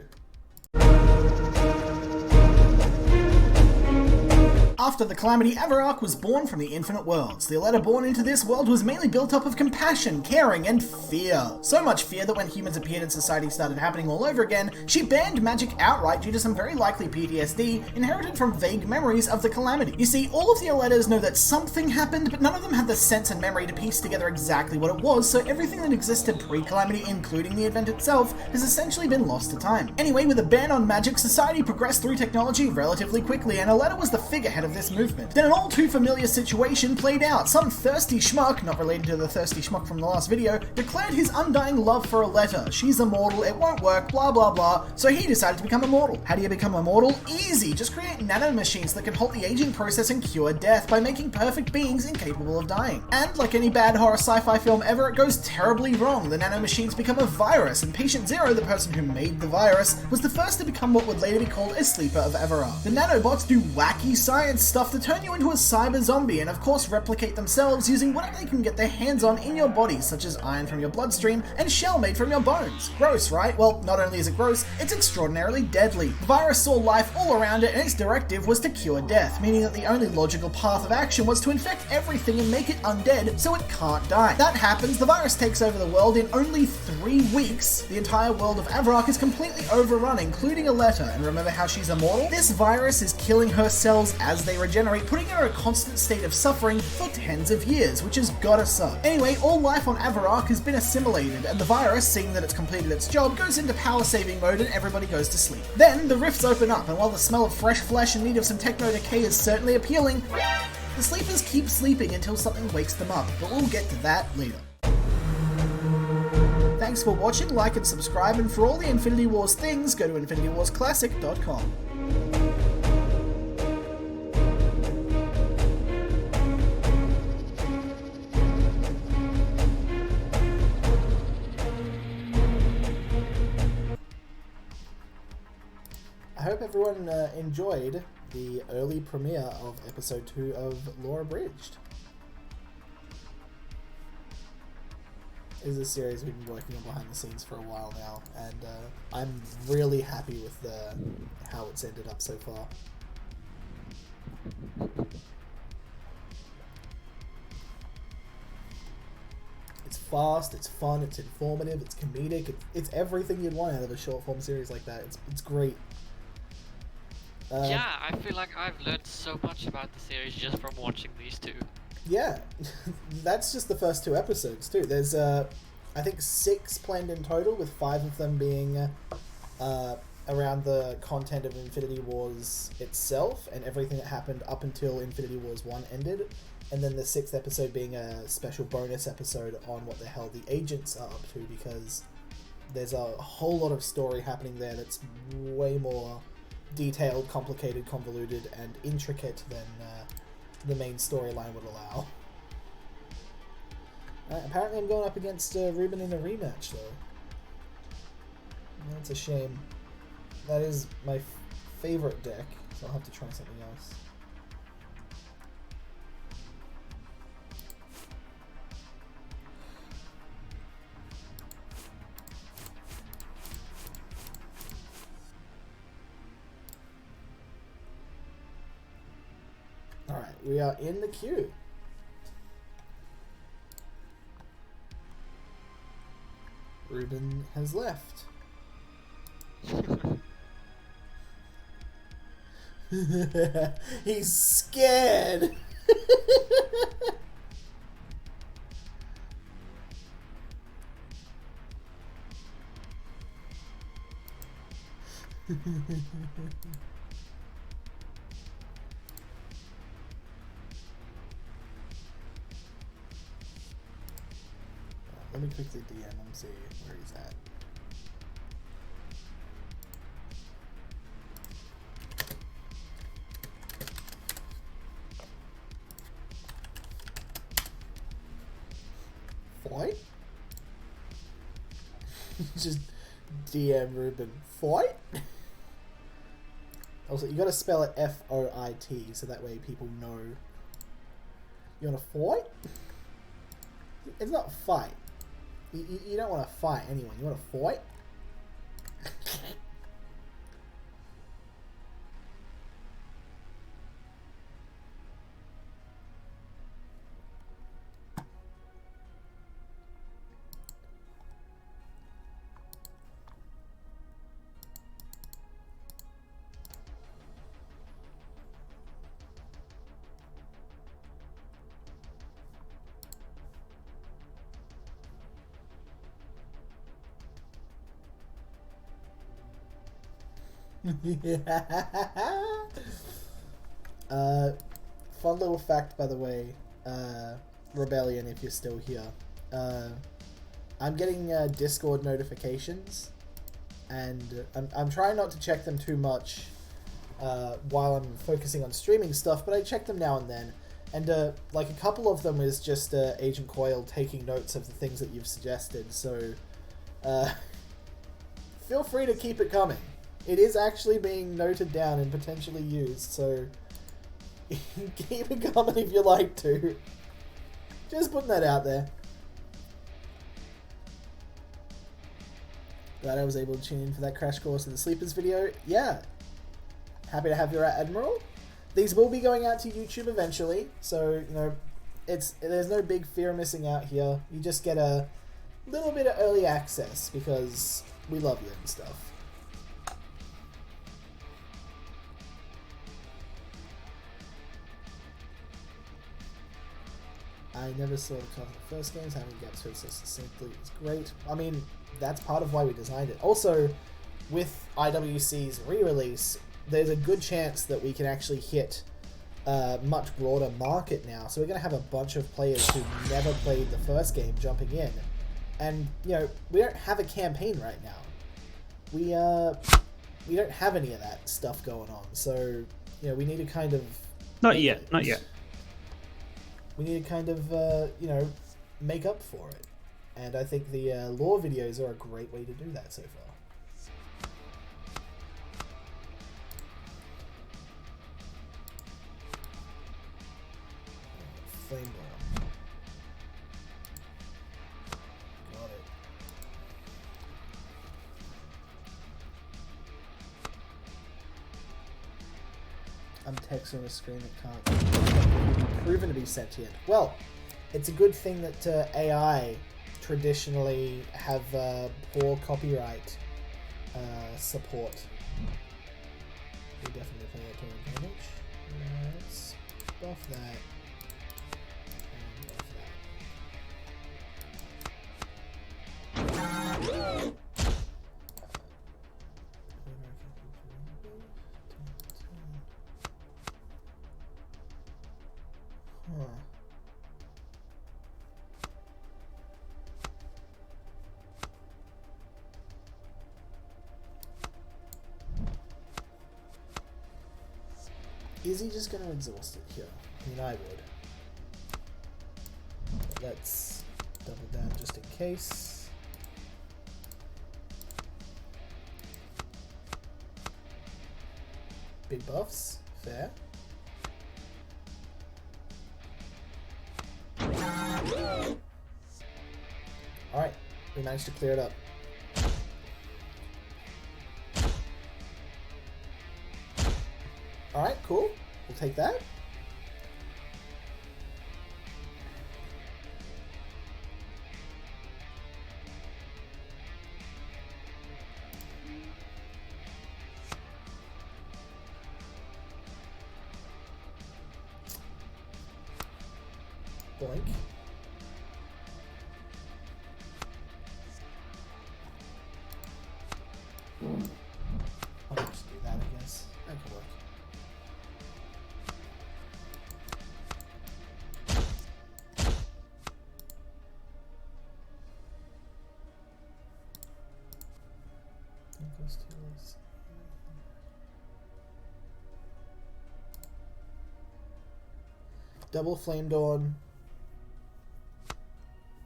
After the Calamity, Avarark was born from the Infinite Worlds. The Aletta born into this world was mainly built up of compassion, caring, and fear. So much fear that when humans appeared and society started happening all over again, she banned magic outright due to some very likely PTSD inherited from vague memories of the Calamity. You see, all of the Alettas know that something happened, but none of them had the sense and memory to piece together exactly what it was, so everything that existed pre-Calamity, including the event itself, has essentially been lost to time. Anyway, with a ban on magic, society progressed through technology relatively quickly, and Aletta was the figurehead of this movement. Then an all too familiar situation played out. Some thirsty schmuck, not related to the thirsty schmuck from the last video, declared his undying love for Aletta. She's immortal, it won't work, blah blah blah, so he decided to become immortal. How do you become immortal? Easy, just create nanomachines that can halt the aging process and cure death by making perfect beings incapable of dying. And like any bad horror sci-fi film ever, it goes terribly wrong. The nanomachines become a virus, and Patient Zero, the person who made the virus, was the first to become what would later be called a sleeper of Avarark. The nanobots do wacky science stuff to turn you into a cyber zombie and of course replicate themselves using whatever they can get their hands on in your body, such as iron from your bloodstream and shell made from your bones. Gross, right? Well, not only is it gross, it's extraordinarily deadly. The virus saw life all around it and its directive was to cure death, meaning that the only logical path of action was to infect everything and make it undead so it can't die. That happens, the virus takes over the world in only 3 weeks. The entire world of Avarark is completely overrun, including Aletta, and remember how she's immortal? This virus is killing her cells as they regenerate, putting her in a constant state of suffering for tens of years, which has gotta suck. Anyway, all life on Avarark has been assimilated, and the virus, seeing that it's completed its job, goes into power-saving mode and everybody goes to sleep. Then, the rifts open up, and while the smell of fresh flesh in need of some techno-decay is certainly appealing, the sleepers keep sleeping until something wakes them up, but we'll get to that later. Thanks for watching, like and subscribe, and for all the Infinity Wars things, go to infinitywarsclassic.com. I hope everyone enjoyed the early premiere of episode 2 of Lore Abridged. This is a series we've been working on behind the scenes for a while now, and I'm really happy with how it's ended up so far. fast, it's fun, it's informative, it's comedic, it's everything you'd want out of a short form series like that. It's great. Yeah, I feel like I've learned so much about the series just from watching these two. Yeah, that's just the first 2 episodes too. There's I think 6 planned in total, with 5 of them being around the content of Infinity Wars itself and everything that happened up until Infinity Wars 1 ended, and then the 6th episode being a special bonus episode on what the hell the agents are up to, because there's a whole lot of story happening there that's way more detailed, complicated, convoluted, and intricate than the main storyline would allow. Apparently I'm going up against Ruben in a rematch, though. That's a shame. That is my favorite deck, so I'll have to try something else. Alright, we are in the queue. Ruben has left. He's scared. Let me quickly DM him, see where he's at. Fight? Just DM Ruben. Fight? Also, you gotta spell it F-O-I-T, so that way people know. You wanna fight? It's not fight. You don't want to fight anyone. You want to fight? Fun little fact, by the way, Rebellion, if you're still here. I'm getting Discord notifications, and I'm trying not to check them too much while I'm focusing on streaming stuff, but I check them now and then. And like a couple of them is just Agent Coyle taking notes of the things that you've suggested, so feel free to keep it coming. It is actually being noted down and potentially used, so keep it coming if you like to. Just putting that out there. Glad I was able to tune in for that crash course of the Sleepers video. Yeah. Happy to have you at Admiral. These will be going out to YouTube eventually, so, you know, there's no big fear of missing out here. You just get a little bit of early access because we love you and stuff. I never saw the content of the first games, having gaps so succinctly is great. I mean, that's part of why we designed it. Also, with IWC's re-release, there's a good chance that we can actually hit a much broader market now. So we're going to have a bunch of players who never played the first game jumping in. And, you know, we don't have a campaign right now. We don't have any of that stuff going on. So, you know, we need to kind of... Not yet. We need to kind of, you know, make up for it. And I think the lore videos are a great way to do that so far. Flame Bomb. Got it. I'm texting on a screen that can't be proven to be sentient. Well, it's a good thing that AI traditionally have poor copyright support. We definitely play that to our advantage. Let's buff that. And buff that. Huh. Is he just going to exhaust it here? I mean, I would. But let's double down just in case. Big buffs, fair. Alright, we managed to clear it up. Alright, cool. We'll take that. Blink. I'll just do that, I guess. That could work. Double Flame Dawn.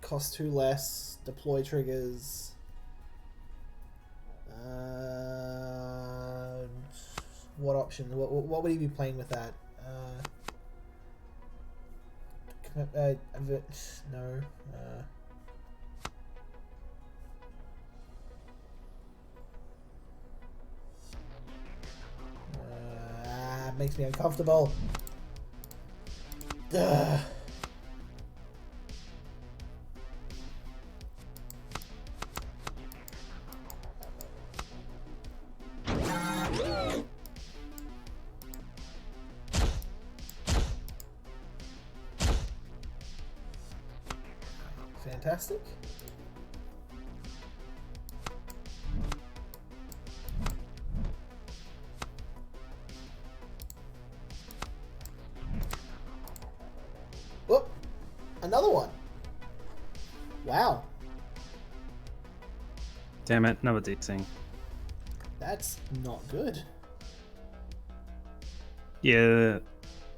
Cost 2 less. Deploy triggers. What option? What would he be playing with that? No. Makes me uncomfortable. Duh. Fantastic. Whoop! Another one. Wow. Damn it, another deep thing. That's not good. Yeah,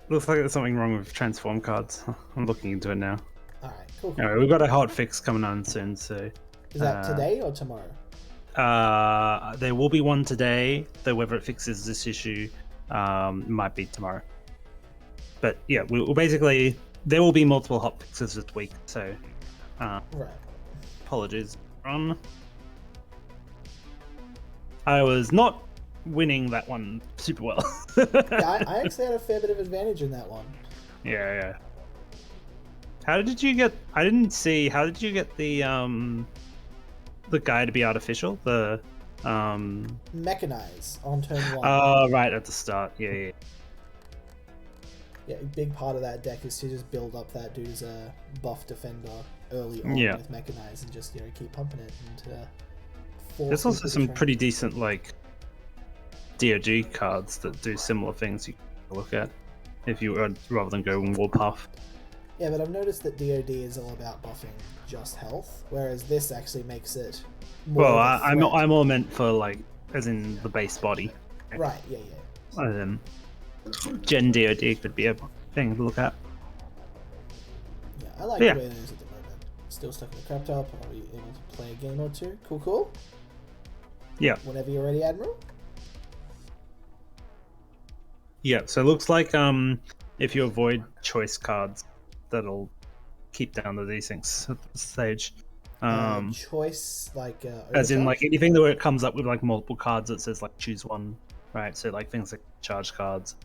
looks like there's something wrong with transform cards. I'm looking into it now. Alright, cool. Anyway, we've got a hot fix coming on soon, so... Is that today or tomorrow? There will be one today, though whether it fixes this issue might be tomorrow. But yeah, we'll basically... There will be multiple hot fixes this week, so... Right. Apologies, Ron. I was not winning that one super well. Yeah, I actually had a fair bit of advantage in that one. Yeah. How did you get... I didn't see... How did you get the guy to be artificial? The... Mechanize on turn 1. Oh, right, at the start. Yeah. Yeah, a big part of that deck is to just build up that dude's buff defender early on with Mechanize and just, keep pumping it and force There's also people to some try pretty decent, like, DOG cards that do similar things you can look at if you would, rather than going Warpath. Yeah, but I've noticed that DOD is all about buffing just health, whereas this actually makes it more Well, of a I'm all meant for, like, as in the base body. Right, yeah. Gen DOD could be a thing to look at. Yeah, I like the way it is at the moment. Still stuck in the crap top. Are we able to play a game or two? Cool. Yeah. Whenever you're ready, Admiral. Yeah, so it looks like if you avoid choice cards, that'll keep down the desyncs at this stage. Choice, like... as in, overcharge? like, anything that where it comes up with, like, multiple cards that says, like, choose one, right? So, like, things like charge cards,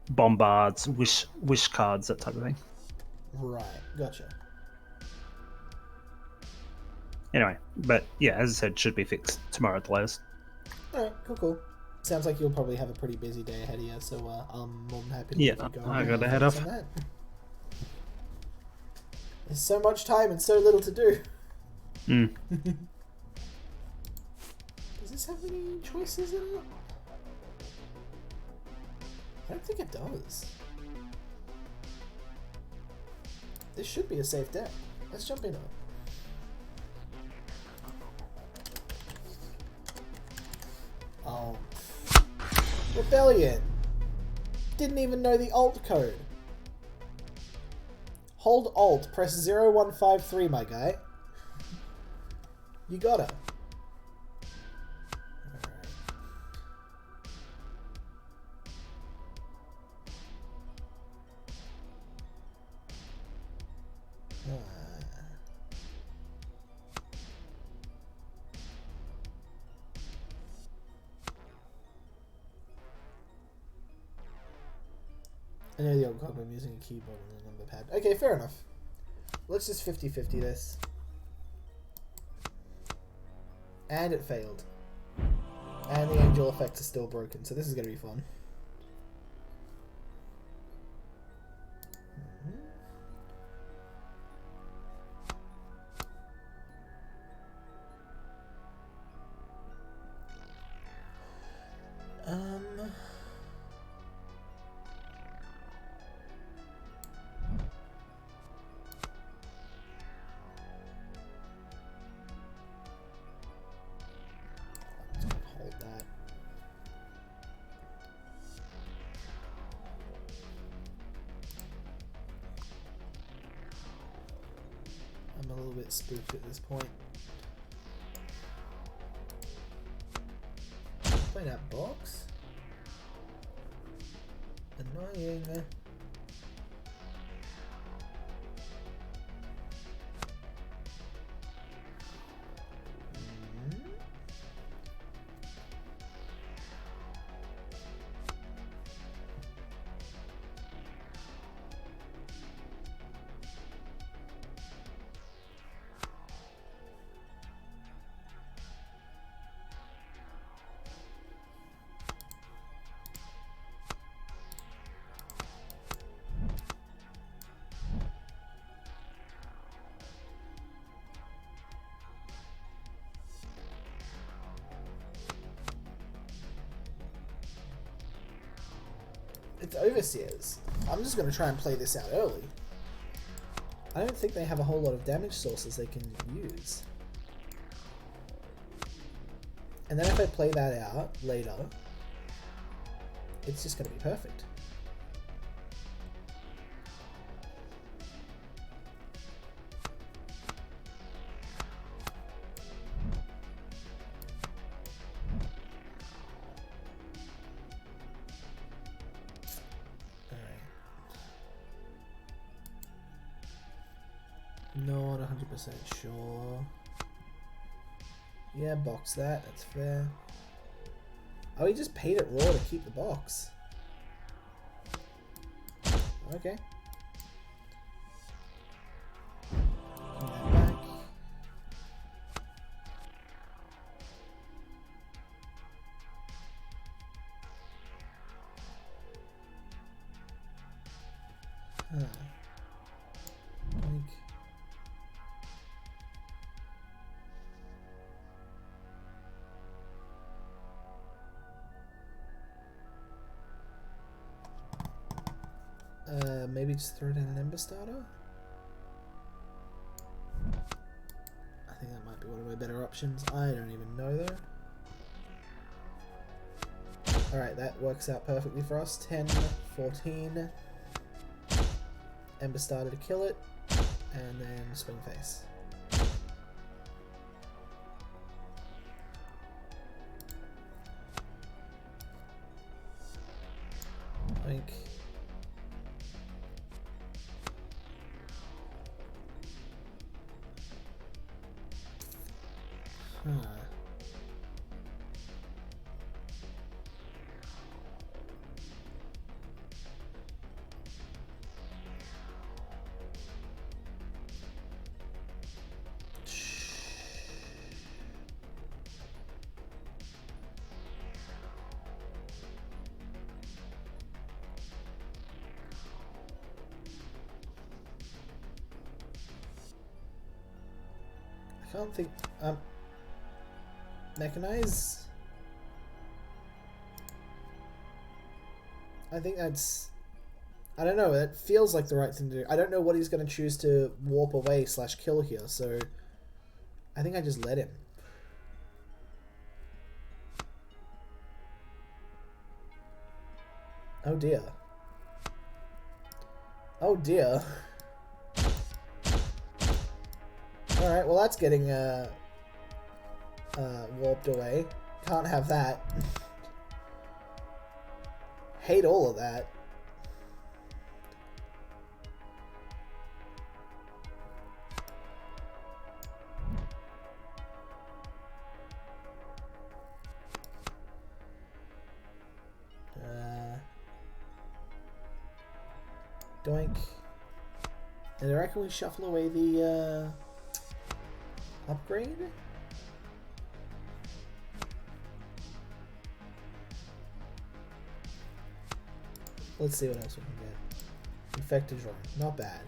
bombards, wish cards, that type of thing. Right, gotcha. Anyway, but yeah, as I said, should be fixed tomorrow at the latest. Alright, cool. Sounds like you'll probably have a pretty busy day ahead of you, so I'm more than happy to Yeah, let you go. I and gotta head focus off. on that. There's so much time and so little to do. Mm. Does this have any choices in it? I don't think it does. This should be a safe deck. Let's jump into it. Oh. Rebellion. Didn't even know the alt code. Hold alt, press 0153, my guy. You gotta. I know the old code, I'm using a keyboard and a number pad. Okay, fair enough. Let's just 50-50 this. And it failed. And the angel effects are still broken, so this is going to be fun. Hold that. I'm a little bit spooked at this point. Play that box. Annoying. It's Overseers. I'm just going to try and play this out early. I don't think they have a whole lot of damage sources they can use. And then if I play that out later, it's just going to be perfect. Not 100% sure. Yeah, box that. That's fair. Oh, he just paid it raw to keep the box. Okay. Give that back. Huh. Like... maybe just throw down an Ember Starter? I think that might be one of my better options. I don't even know though. Alright, that works out perfectly for us. 10, 14. Ember Starter to kill it. And then Swing Face. Oink. Huh. can't think. Mechanize. I think that's. I don't know. It feels like the right thing to do. I don't know what he's going to choose to warp away / kill here, so I think I just let him. Oh dear. Oh dear. Alright, well that's getting warped away. Can't have that. Hate all of that. Doink. And I reckon we shuffle away the upgrade? Let's see what else we can get. Infected drone. Not bad.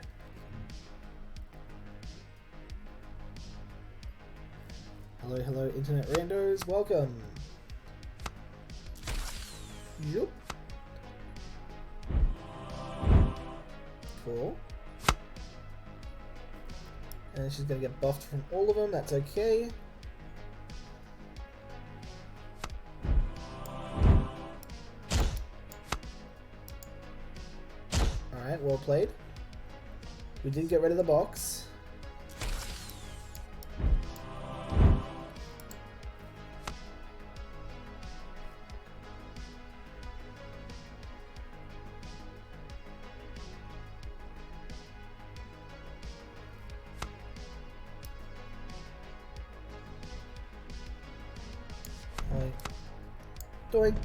Hello, hello, internet randos. Welcome. Yup. Cool. And she's gonna get buffed from all of them. That's okay. Alright, well played. We did get rid of the box. Doink.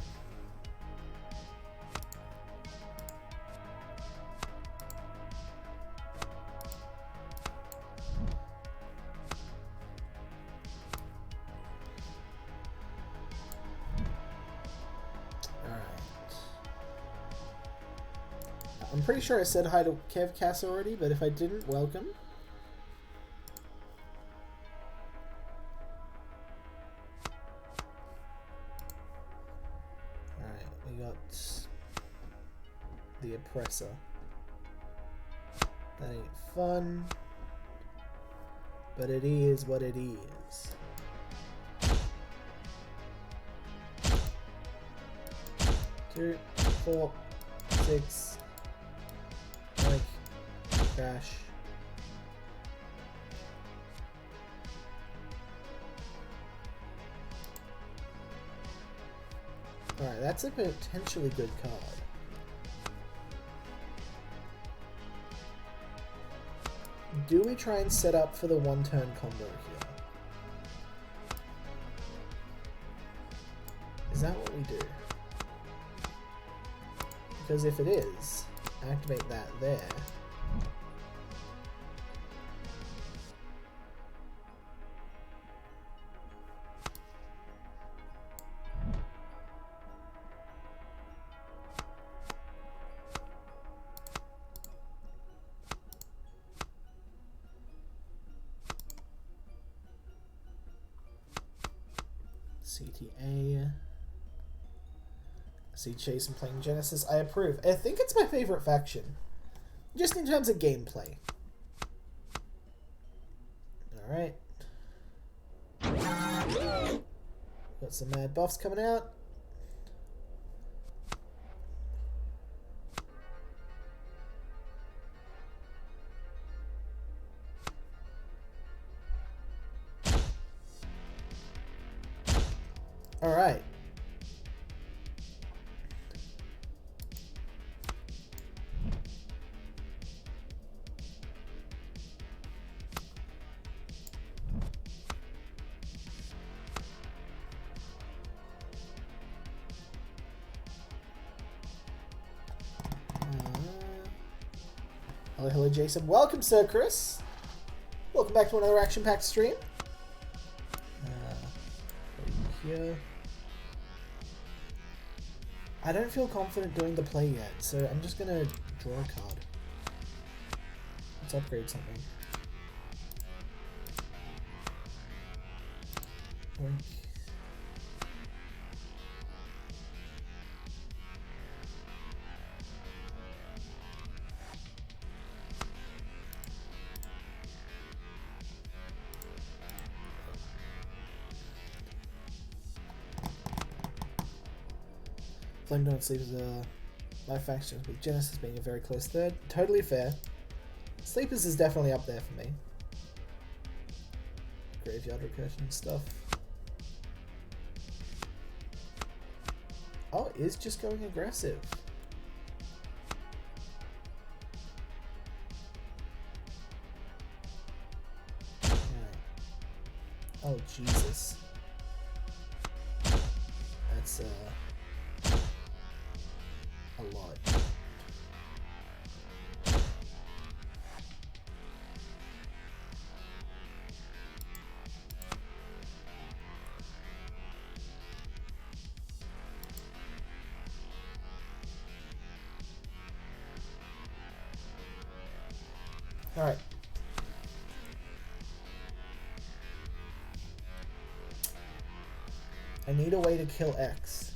I'm pretty sure I said hi to Kevcast already, but if I didn't, welcome. Alright, we got the oppressor. That ain't fun, but it is what it is. Two, 4, 6. Like, crash. Alright, that's a potentially good card. Do we try and set up for the one-turn combo here? Is that what we do? Because if it is, activate that there. CTA. See Chase and playing Genesis. I approve. I think it's my favorite faction. Just in terms of gameplay. Alright. Got some mad buffs coming out. Alright. Hello, hello, Jason. Welcome, Sir Chris. Welcome back to another action-packed stream. Here. I don't feel confident doing the play yet, so I'm just gonna draw a card. Let's upgrade something. Doink. Flame Don't Sleep is my faction, with Genesis being a very close third. Totally fair. Sleepers is definitely up there for me. Graveyard recursion stuff. Oh, it is just going aggressive. Alright. Oh, Jesus. That's, a lot. Alright. I need a way to kill X.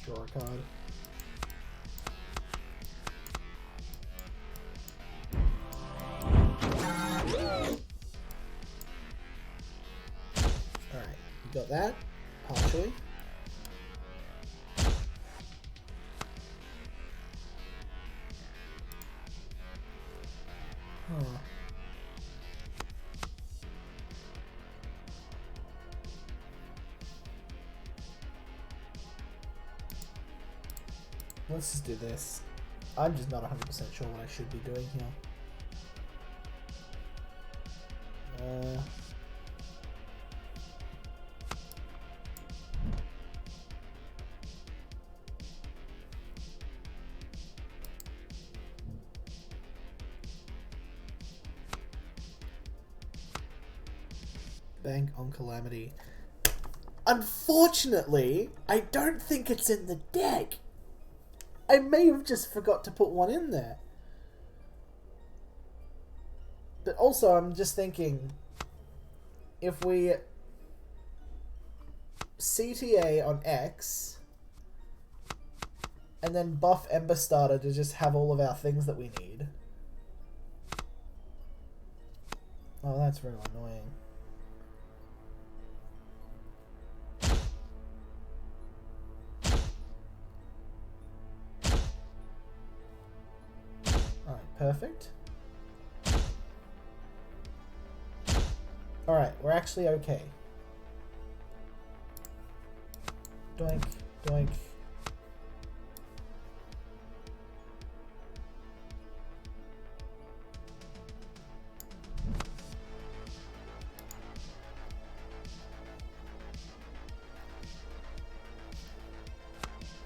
Draw a card. Alright, you got that? Partially. Huh. Let's just do this. I'm just not 100% sure what I should be doing here. Bank on Calamity. Unfortunately, I don't think it's in the deck. I may have just forgot to put one in there. But also, I'm just thinking, if we CTA on X, and then buff Ember Starter to just have all of our things that we need. Oh, that's very annoying. Perfect. Alright, we're actually okay. Doink, doink.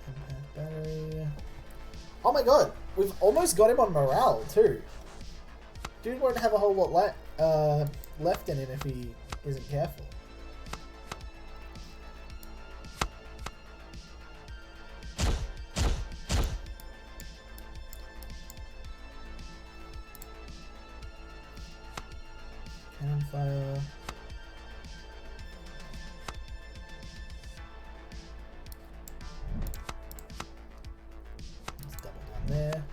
Impact battery. Oh my god! We've almost got him on morale, too. Dude won't have a whole lot left in him if he isn't careful. Cannon fire. Let's double down there.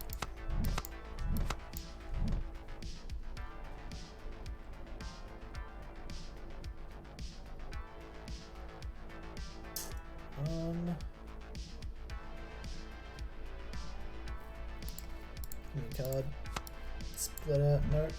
New card. Splitter, nope.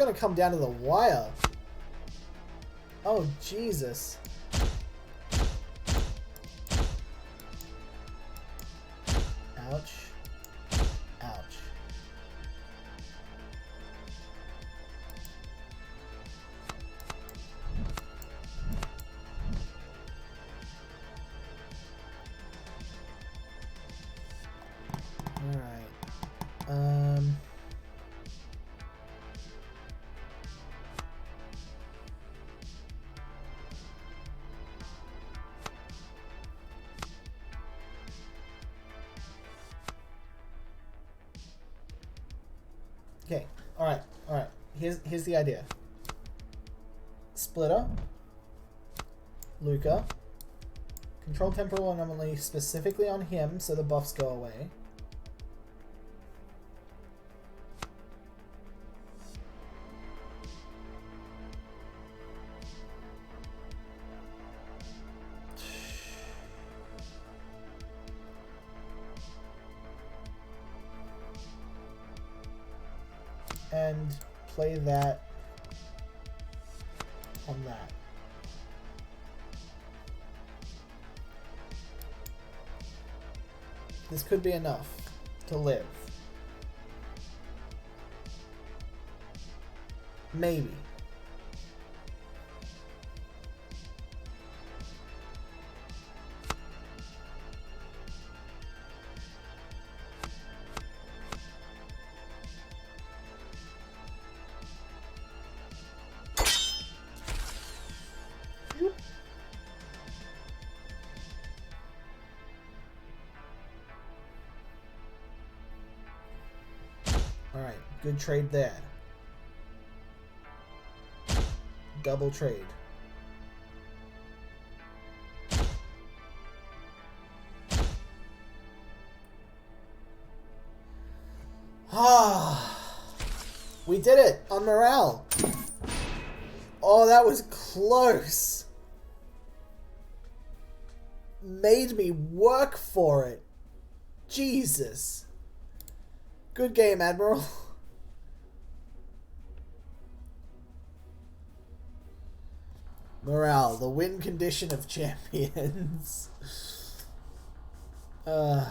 gonna come down to the wire. Oh, Jesus. Ouch. Ouch. Alright. Okay, alright. Here's the idea. Splitter. Luca. Control temporal anomaly specifically on him so the buffs go away. And play that on that. This could be enough to live. Maybe. Alright, good trade there. Double trade. Ah, we did it on morale. Oh, that was close. Made me work for it. Jesus. Good game, Admiral. Morale, the win condition of champions. Alright.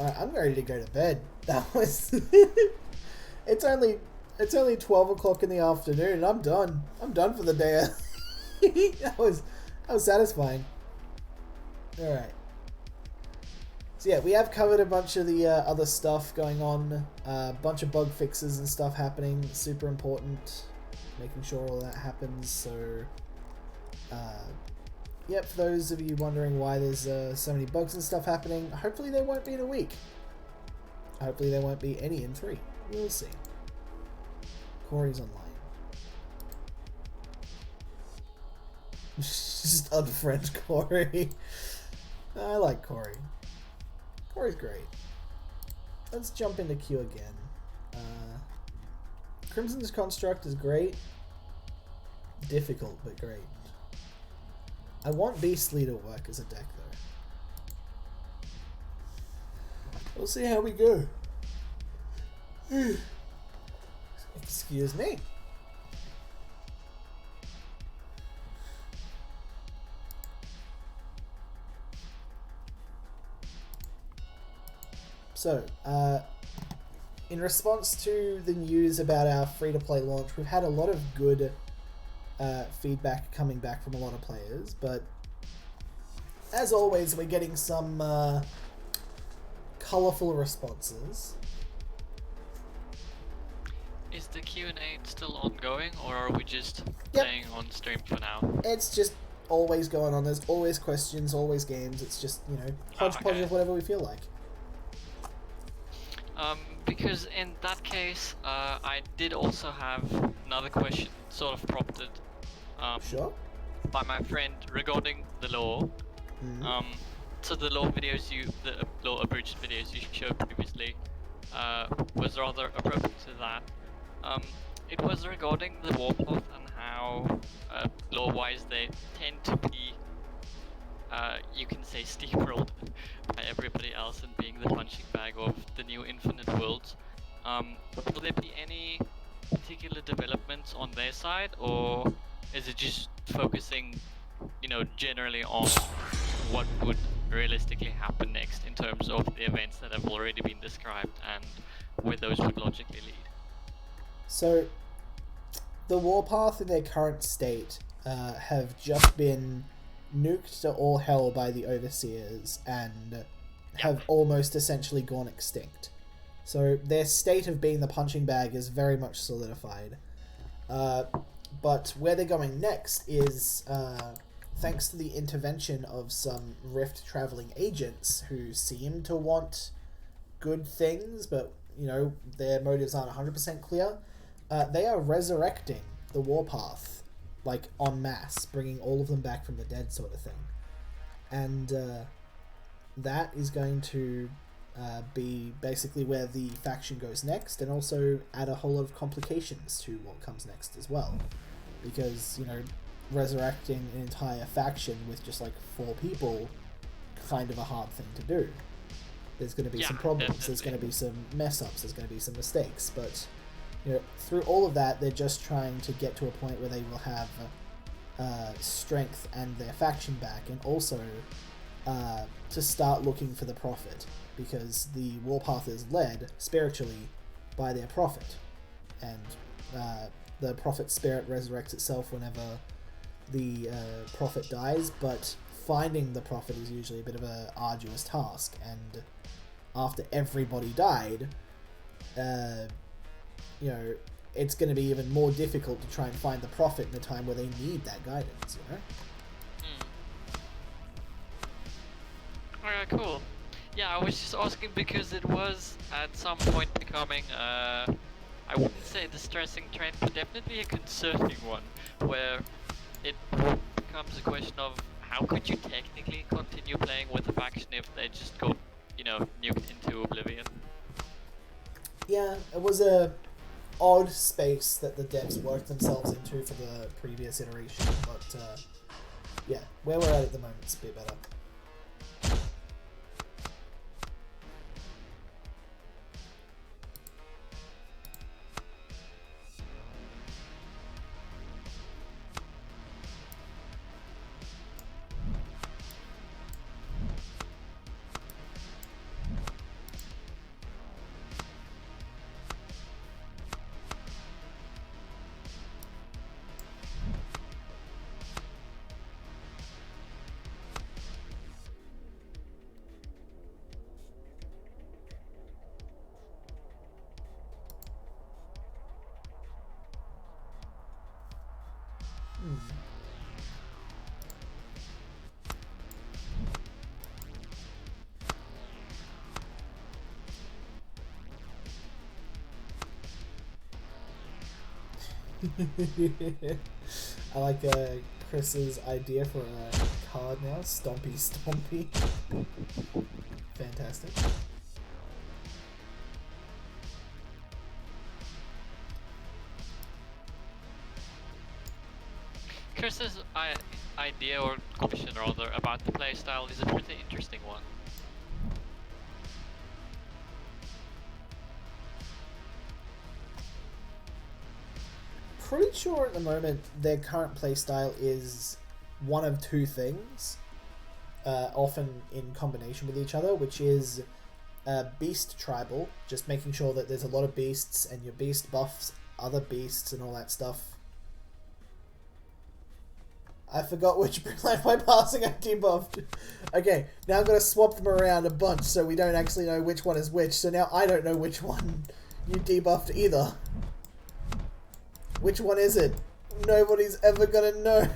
Alright, I'm ready to go to bed. That was it's only 12 o'clock in the afternoon. I'm done. I'm done for the day. that was satisfying. Alright. So yeah, we have covered a bunch of the other stuff going on. A bunch of bug fixes and stuff happening. Super important. Making sure all that happens. So yep, for those of you wondering why there's so many bugs and stuff happening, hopefully there won't be in a week. Hopefully there won't be any in 3. We'll see. Corey's online. Just unfriend Corey. I like Corey. Corey's great. Let's jump into queue again. Crimson's Construct is great. Difficult, but great. I want Beastly to work as a deck, though. We'll see how we go. Excuse me. So, in response to the news about our free-to-play launch, we've had a lot of good feedback coming back from a lot of players, but as always, we're getting some colourful responses. Is the Q&A still ongoing, or are we just playing on stream for now? It's just always going on. There's always questions, always games. It's just, you know, hodgepodge of whatever we feel like. Because in that case, I did also have another question sort of prompted Sure. by my friend regarding the law. So the law videos the law abridged videos you showed previously was rather appropriate to that. it was regarding the warpath and how, law-wise, they tend to be, you can say, steamrolled by everybody else and being the punching bag of the new Infinite Worlds. Will there be any particular developments on their side, or is it just focusing, generally on what would realistically happen next in terms of the events that have already been described and where those would logically lead? So, the warpath in their current state have just been nuked to all hell by the overseers and have almost essentially gone extinct. So their state of being the punching bag is very much solidified. But where they're going next is thanks to the intervention of some Rift traveling agents who seem to want good things, but their motives aren't 100% clear. They are resurrecting the warpath, like en masse, bringing all of them back from the dead, sort of thing. And that is going to be basically where the faction goes next, and also add a whole lot of complications to what comes next as well. Because, resurrecting an entire faction with just like 4 people, kind of a hard thing to do. There's going to be some problems, definitely. There's going to be some mess-ups, there's going to be some mistakes, but through all of that, they're just trying to get to a point where they will have strength and their faction back, and also to start looking for the Prophet, because the warpath is led spiritually by their Prophet, and the Prophet's spirit resurrects itself whenever the Prophet dies, but finding the Prophet is usually a bit of an arduous task, and after everybody died, it's going to be even more difficult to try and find the Prophet in a time where they need that guidance, Alright, cool. Yeah, I was just asking because it was at some point becoming, I wouldn't say a distressing trend, but definitely a concerning one, where it becomes a question of how could you technically continue playing with a faction if they just got, nuked into oblivion. Yeah, it was a odd space that the devs worked themselves into for the previous iteration, but yeah, where we're at the moment is a bit better. I like Chris's idea for a card now, Stompy Stompy. Fantastic. Chris's idea, or question rather, about the playstyle is a pretty interesting one. Pretty sure at the moment their current playstyle is one of 2 things, often in combination with each other, which is beast tribal, just making sure that there's a lot of beasts and your beast buffs other beasts and all that stuff. I forgot which life by passing I debuffed. Okay, now I'm going to swap them around a bunch so we don't actually know which one is which, so now I don't know which one you debuffed either. Which one is it? Nobody's ever gonna know.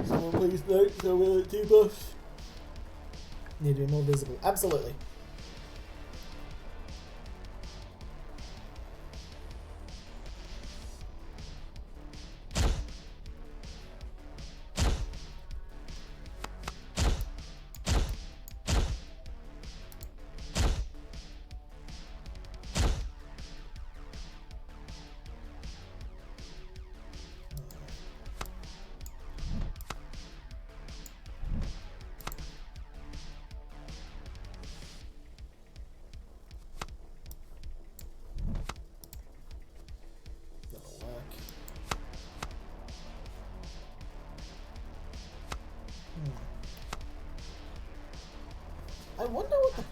Someone please note so will it debuff? Need to be more visible. Absolutely.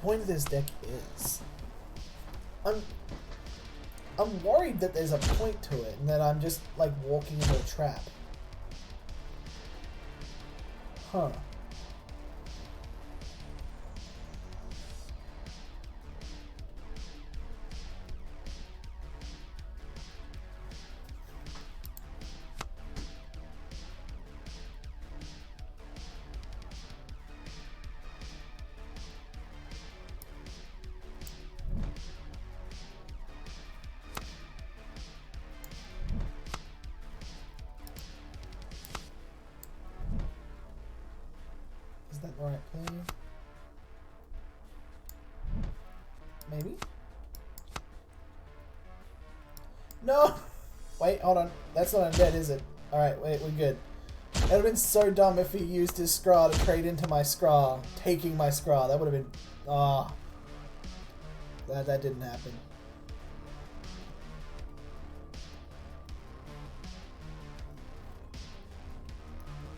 point of this deck is. I'm worried that there's a point to it and that I'm just like walking into a trap. Huh. Is that the right play? Maybe? No! Wait, hold on. That's not undead, is it? Alright, wait, we're good. It would have been so dumb if he used his Scraw to trade into my Scraw, taking my Scraw. That would have been... Ah. That didn't happen.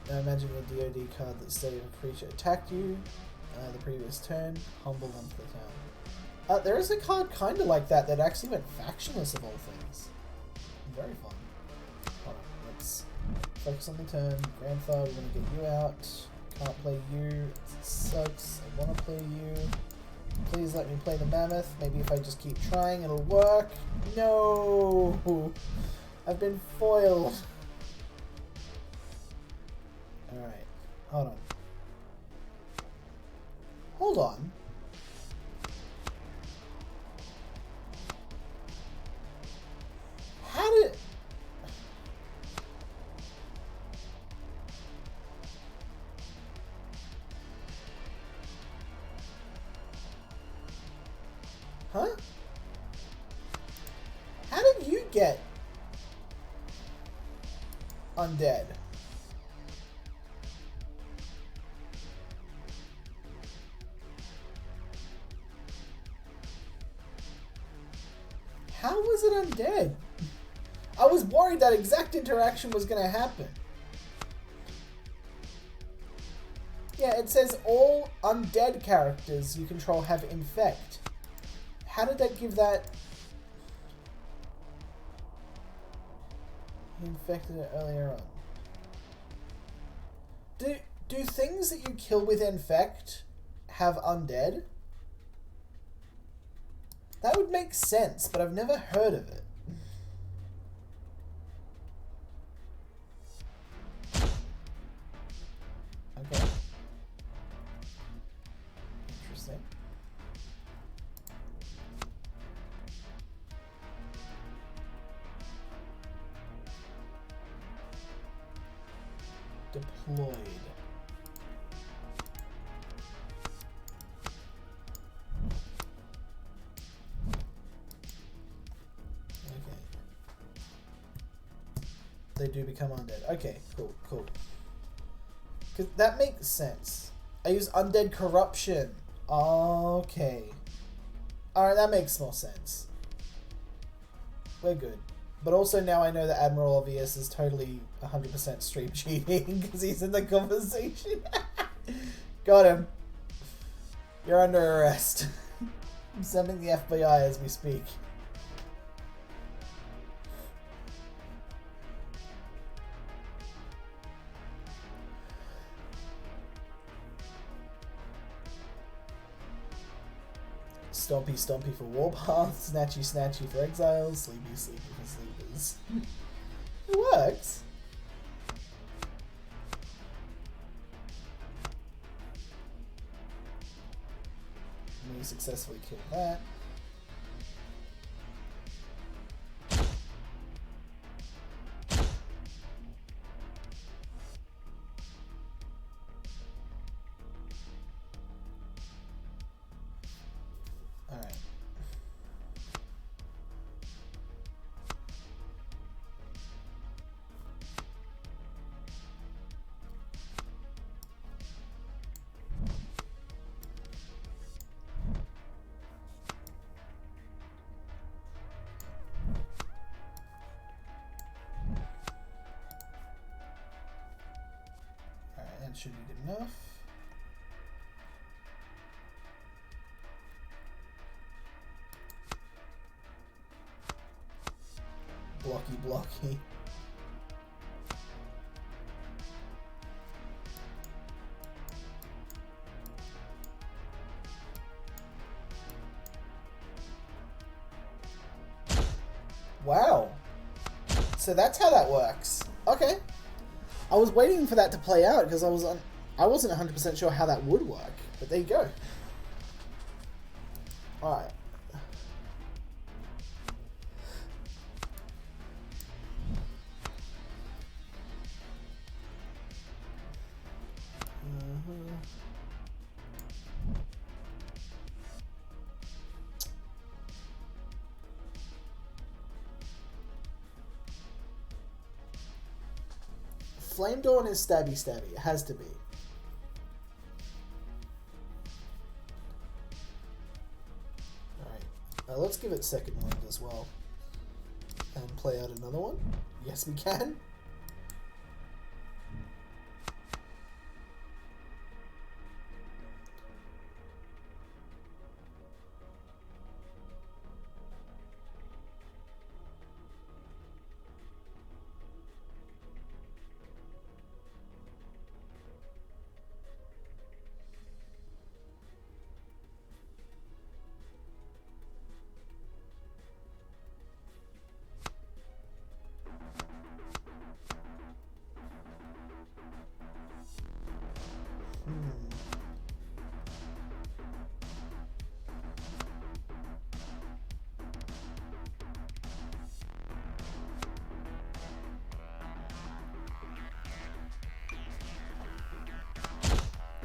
Now imagine a DoD card that said if a creature attacked you the previous turn, humble them for the turn. There is a card kind of like that that actually went factionless of all things. Very fun. Hold on, let's focus on the turn. Grandfather, we're going to get you out. Can't play you. It sucks. I want to play you. Please let me play the Mammoth. Maybe if I just keep trying, it'll work. No! I've been foiled. Alright, hold on. Hold on. How did... Huh? How did you get undead? How was it undead? I was worried that exact interaction was going to happen. Yeah, it says all undead characters you control have infect. How did that give that... He infected it earlier on. Do things that you kill with infect have undead? That would make sense, but I've never heard of it. Okay. Interesting. Deployed. They do become undead. Okay, cool, cool. Cause that makes sense. I use undead corruption. Okay. Alright, that makes more sense. We're good. But also now I know that Admiral Obvious is totally 100% stream cheating because he's in the conversation. Got him. You're under arrest. I'm sending the FBI as we speak. Stompy Stompy for Warpath, Snatchy Snatchy for Exiles, Sleepy Sleepy for Sleepers. It works. And we successfully killed that. Alright. Alright, that should be good enough. Blocky. Wow. So that's how that works. Okay. I was waiting for that to play out because I wasn't 100% sure how that would work. But there you go. Alright. Flame Dawn is stabby. It has to be. Alright. Let's give it second wind as well. And play out another one. Yes, we can.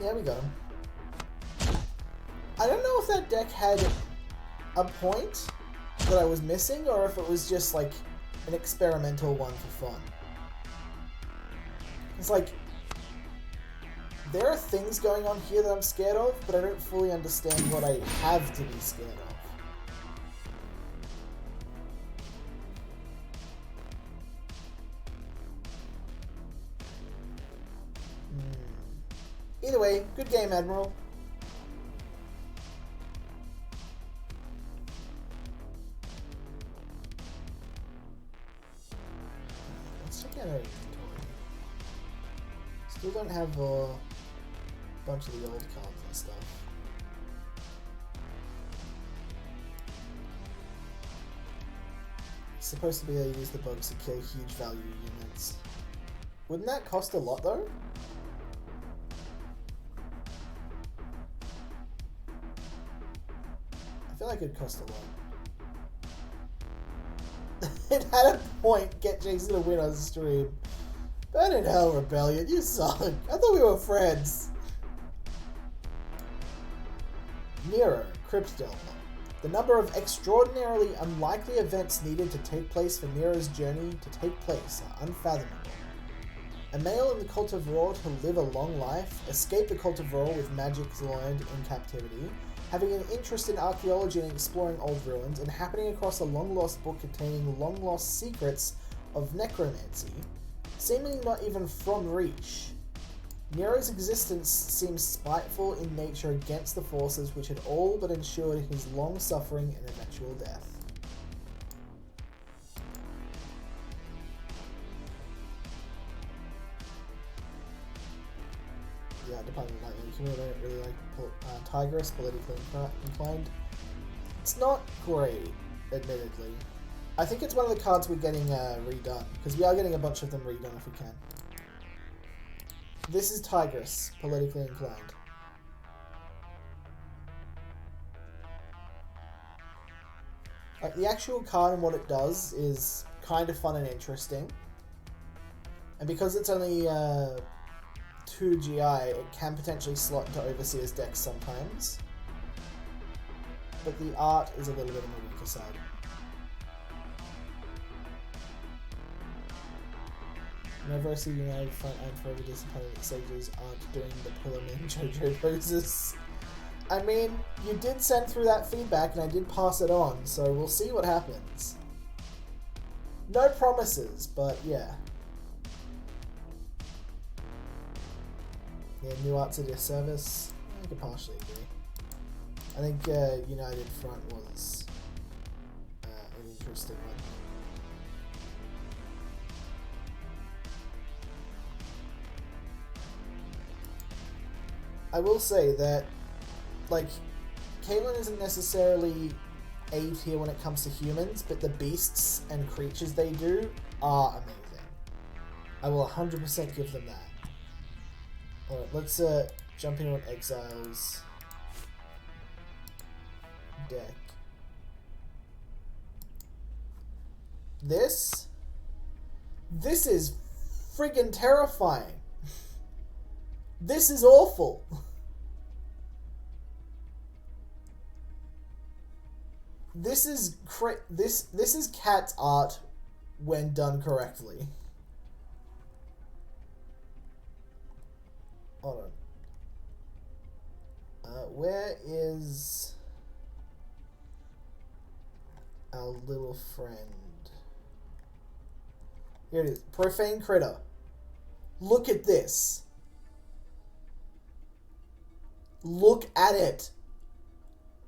Yeah, we got him. I don't know if that deck had a point that I was missing, or if it was just like an experimental one for fun. It's like, there are things going on here that I'm scared of, but I don't fully understand what I have to be scared of. Either way, good game, Admiral. Let's check out our inventory. Still don't have a bunch of the old cards and stuff. It's supposed to be able to use the bugs to kill huge value units. Wouldn't that cost a lot though? I feel like it'd cost a lot. It had a point, get Jason to win on stream. Burn in hell, Rebellion, you suck. I thought we were friends. Nero, Crypt Delver. The number of extraordinarily unlikely events needed to take place for Nero's journey to take place are unfathomable. A male in the Cult of Raw to live a long life, escape the Cult of Raw with magics learned in captivity, having an interest in archaeology and exploring old ruins, and happening across a long-lost book containing long-lost secrets of necromancy, seemingly not even from Reach. Nero's existence seems spiteful in nature against the forces which had all but ensured his long suffering and eventual death. Yeah, Department of Lightning. You don't really like Tigress, politically inclined. It's not great, admittedly. I think it's one of the cards we're getting redone, because we are getting a bunch of them redone if we can. This is Tigress, politically inclined. The actual card and what it does is kind of fun and interesting. And because it's only 2 GI, it can potentially slot into Overseer's decks sometimes. But the art is a little bit on the weaker side. Whenever I see United front, I'm forever disappointed that Sages aren't doing the Pillarman JoJo poses. I mean, you did send through that feedback and I did pass it on, so we'll see what happens. No promises, but yeah. Yeah, new art's a disservice. I could partially agree. I think United front was an interesting one. I will say that, like, Caitlyn isn't necessarily A tier when it comes to humans, but the beasts and creatures they do are amazing. I will 100% give them that. Alright, let's jump into an Exiles deck. This is friggin' terrifying. This is awful. This is this is Cat's art when done correctly. Hold on. Where is our little friend? Here it is. Profane Critter. Look at this. Look at it.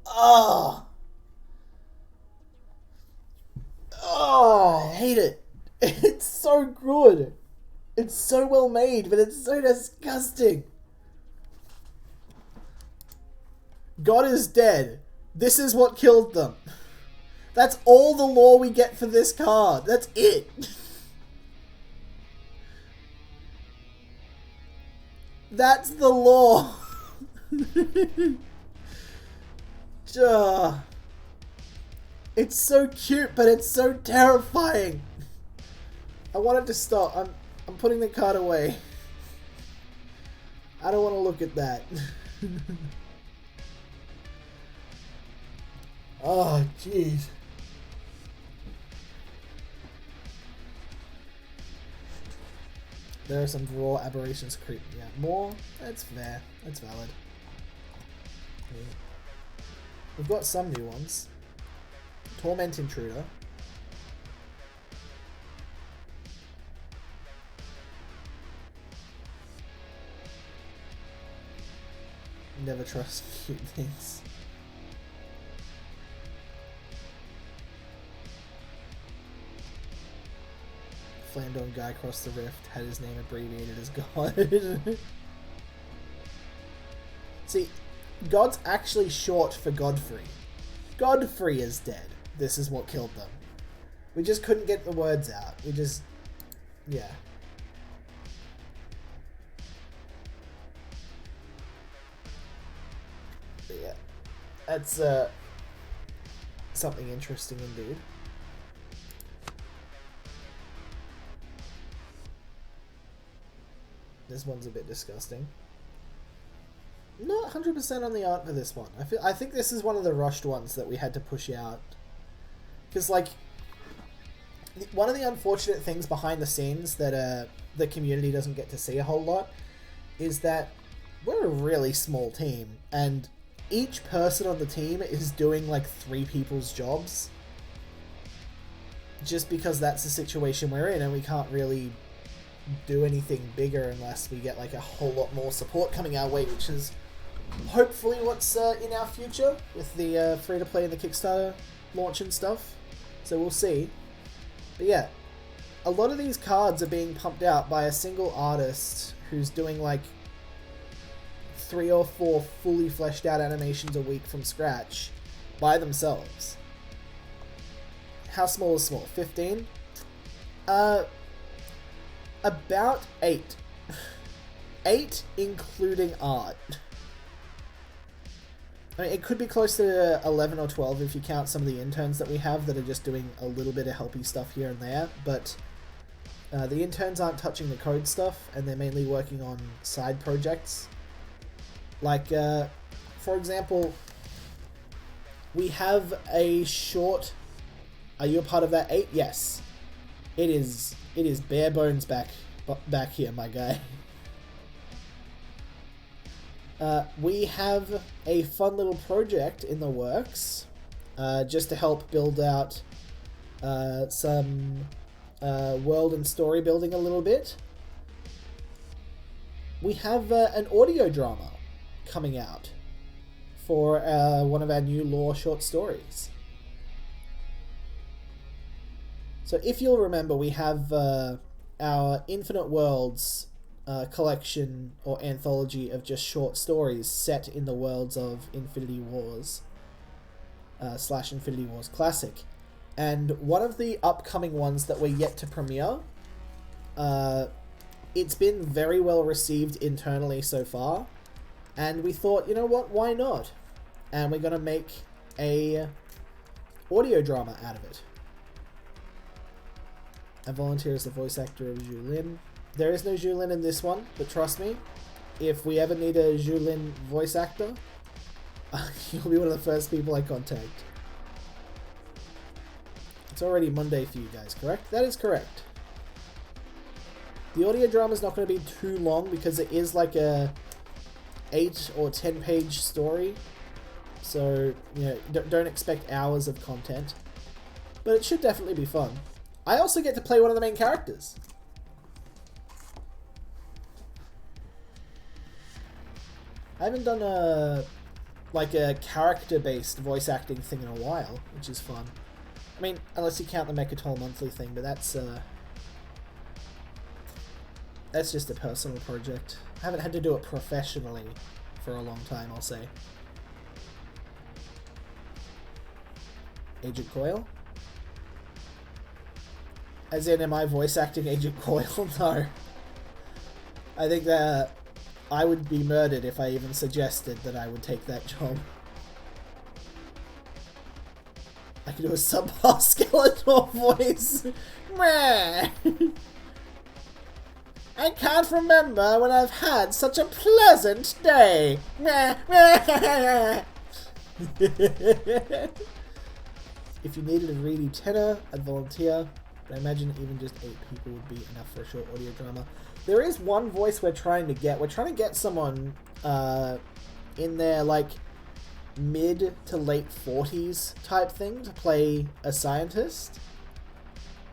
Oh. Oh, I hate it. It's so good. It's so well made, but it's so disgusting. God is dead. This is what killed them. That's all the lore we get for this card. That's it. That's the lore. It's so cute, but it's so terrifying. I want it to stop. I'm putting the card away. I don't want to look at that. Oh, jeez. There are some raw aberrations creeping out more. That's fair. That's valid. Okay. We've got some new ones. Torment Intruder. Never trust cute things. Flammed-on guy crossed the rift, had his name abbreviated as God. See, God's actually short for Godfrey. Godfrey is dead. This is what killed them. We just couldn't get the words out. We just... yeah. But yeah. That's, something interesting indeed. This one's a bit disgusting. Not 100% on the art for this one. I think this is one of the rushed ones that we had to push out. Because, like, one of the unfortunate things behind the scenes that the community doesn't get to see a whole lot is that we're a really small team, and each person on the team is doing, like, 3 people's jobs. Just because that's the situation we're in, and we can't really do anything bigger unless we get, like, a whole lot more support coming our way, which is hopefully what's in our future with the free-to-play and the Kickstarter launch and stuff. So we'll see. But yeah, a lot of these cards are being pumped out by a single artist who's doing, like, 3 or 4 fully fleshed out animations a week from scratch by themselves. How small is small? 15? About 8. 8 including art. I mean, it could be close to 11 or 12 if you count some of the interns that we have that are just doing a little bit of helpy stuff here and there, but the interns aren't touching the code stuff, and they're mainly working on side projects. Like, for example, we have a short... Are you a part of that 8? Yes. It is bare bones back here, my guy. We have a fun little project in the works, just to help build out some world and story building a little bit. We have an audio drama coming out for one of our new lore short stories. So if you'll remember, we have our Infinite Worlds collection or anthology of just short stories set in the worlds of Infinity Wars / Infinity Wars Classic. And one of the upcoming ones that we're yet to premiere, it's been very well received internally so far, and we thought, you know what, why not? And we're going to make a audio drama out of it. I volunteer as the voice actor of Julin. There is no Julin in this one, but trust me, if we ever need a Julin voice actor, you'll be one of the first people I contact. It's already Monday for you guys, correct? That is correct. The audio drama is not going to be too long because it is like a 8 or 10 page story. So, you know, don't expect hours of content. But it should definitely be fun. I also get to play one of the main characters. I haven't done a character-based voice acting thing in a while, which is fun. I mean, unless you count the Mechatol monthly thing, but that's just a personal project. I haven't had to do it professionally for a long time, I'll say. Agent Coil? As in, am I voice acting Agent Coil? No. I think that I would be murdered if I even suggested that I would take that job. I could do a subpar Skeletor voice. Meh. I can't remember when I've had such a pleasant day. Meh. If you needed a really tenor, I'd volunteer. But I imagine even just 8 people would be enough for a short audio drama. There is one voice we're trying to get. We're trying to get someone in their like mid to late 40s type thing to play a scientist.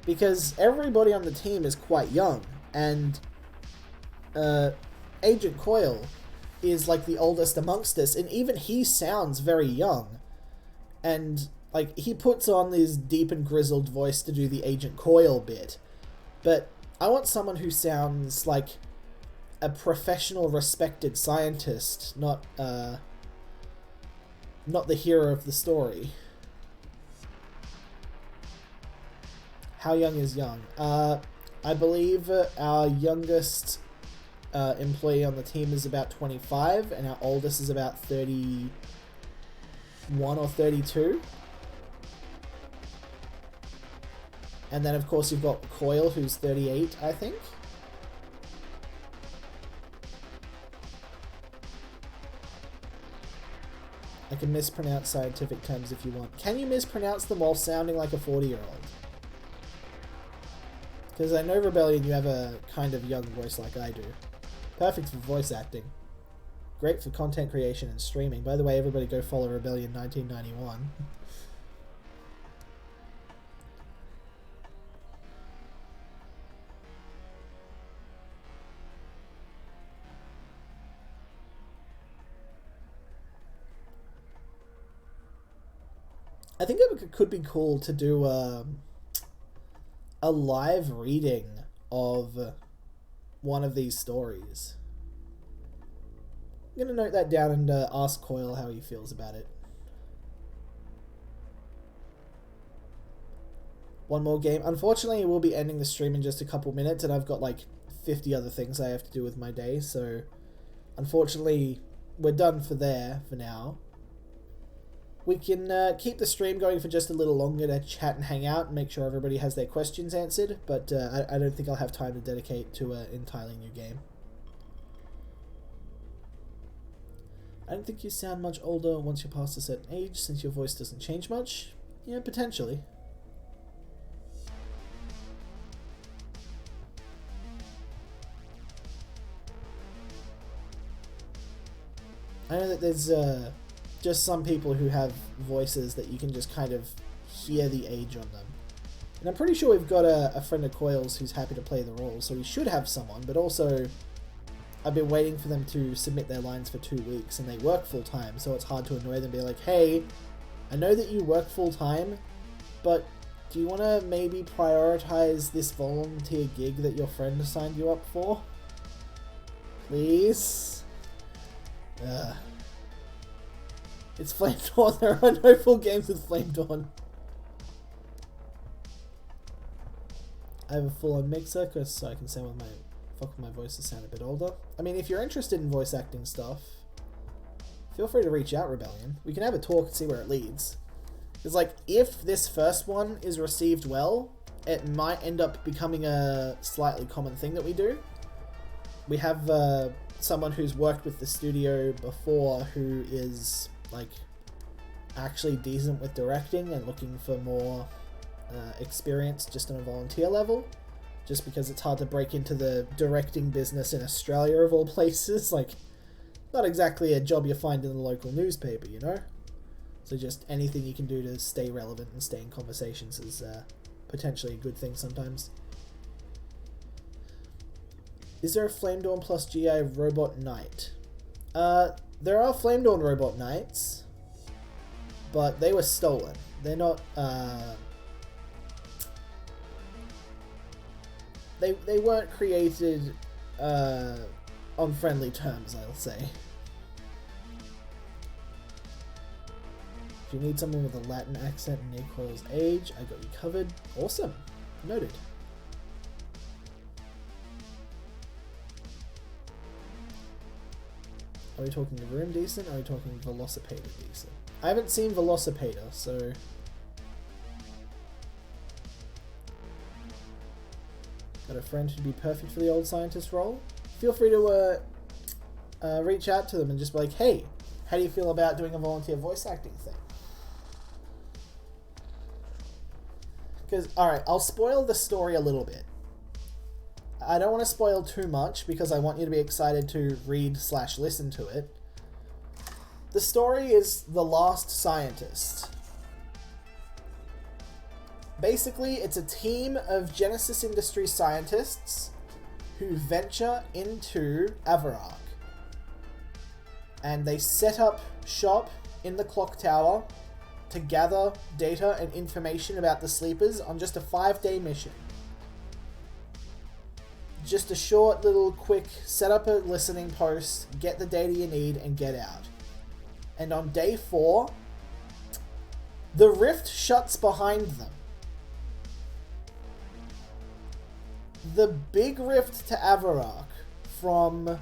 Because everybody on the team is quite young. And Agent Coil is like the oldest amongst us. And even he sounds very young. And like, he puts on this deep and grizzled voice to do the Agent Coil bit. But I want someone who sounds like a professional, respected scientist, not the hero of the story. How young is young? I believe our youngest employee on the team is about 25, and our oldest is about 31 or 32. And then, of course, you've got Coil, who's 38, I think. I can mispronounce scientific terms if you want. Can you mispronounce them while sounding like a 40-year-old? Because I know, Rebellion, you have a kind of young voice like I do. Perfect for voice acting. Great for content creation and streaming. By the way, everybody go follow Rebellion 1991. I think it could be cool to do a live reading of one of these stories. I'm going to note that down and ask Coil how he feels about it. One more game. Unfortunately, we'll be ending the stream in just a couple minutes, and I've got like 50 other things I have to do with my day, so unfortunately, we're done for now. We can keep the stream going for just a little longer to chat and hang out and make sure everybody has their questions answered, but I don't think I'll have time to dedicate to an entirely new game. I don't think you sound much older once you're past a certain age, since your voice doesn't change much. Yeah, potentially. I know that there's just some people who have voices that you can just kind of hear the age on them. And I'm pretty sure we've got a friend of Coil's who's happy to play the role, so we should have someone, but also I've been waiting for them to submit their lines for 2 weeks, and they work full-time, so it's hard to annoy them and be like, hey, I know that you work full-time, but do you want to maybe prioritize this volunteer gig that your friend signed you up for? Please. It's Flame Dawn. There are no full games with Flame Dawn. I have a full-on mixer so I can sound with my voice to sound a bit older. I mean, if you're interested in voice acting stuff, feel free to reach out, Rebellion. We can have a talk and see where it leads. Because, like, if this first one is received well, it might end up becoming a slightly common thing that we do. We have someone who's worked with the studio before who is, like, actually decent with directing and looking for more experience just on a volunteer level. Just because it's hard to break into the directing business in Australia, of all places. Like, not exactly a job you find in the local newspaper, you know? So just anything you can do to stay relevant and stay in conversations is potentially a good thing sometimes. Is there a Flame Dawn plus GI Robot Knight? There are Flame Dawn Robot Knights, but they were stolen. They're not... They weren't created on friendly terms, I'll say. If you need someone with a Latin accent and near Coil's age, I got you covered. Awesome. Noted. Are we talking Room decent, or are we talking Velocipator decent? I haven't seen Velocipator, so... Got a friend who'd be perfect for the old scientist role? Feel free to reach out to them and just be like, hey, how do you feel about doing a volunteer voice acting thing? Because, alright, I'll spoil the story a little bit. I don't want to spoil too much because I want you to be excited to read/listen to it. The story is The Last Scientist. Basically, it's a team of Genesis Industries scientists who venture into Avarak. And they set up shop in the clock tower to gather data and information about the sleepers on just a 5-day mission. Just a short little quick set up a listening post, get the data you need, and get out. And on day 4, the rift shuts behind them. The big rift to Avarak from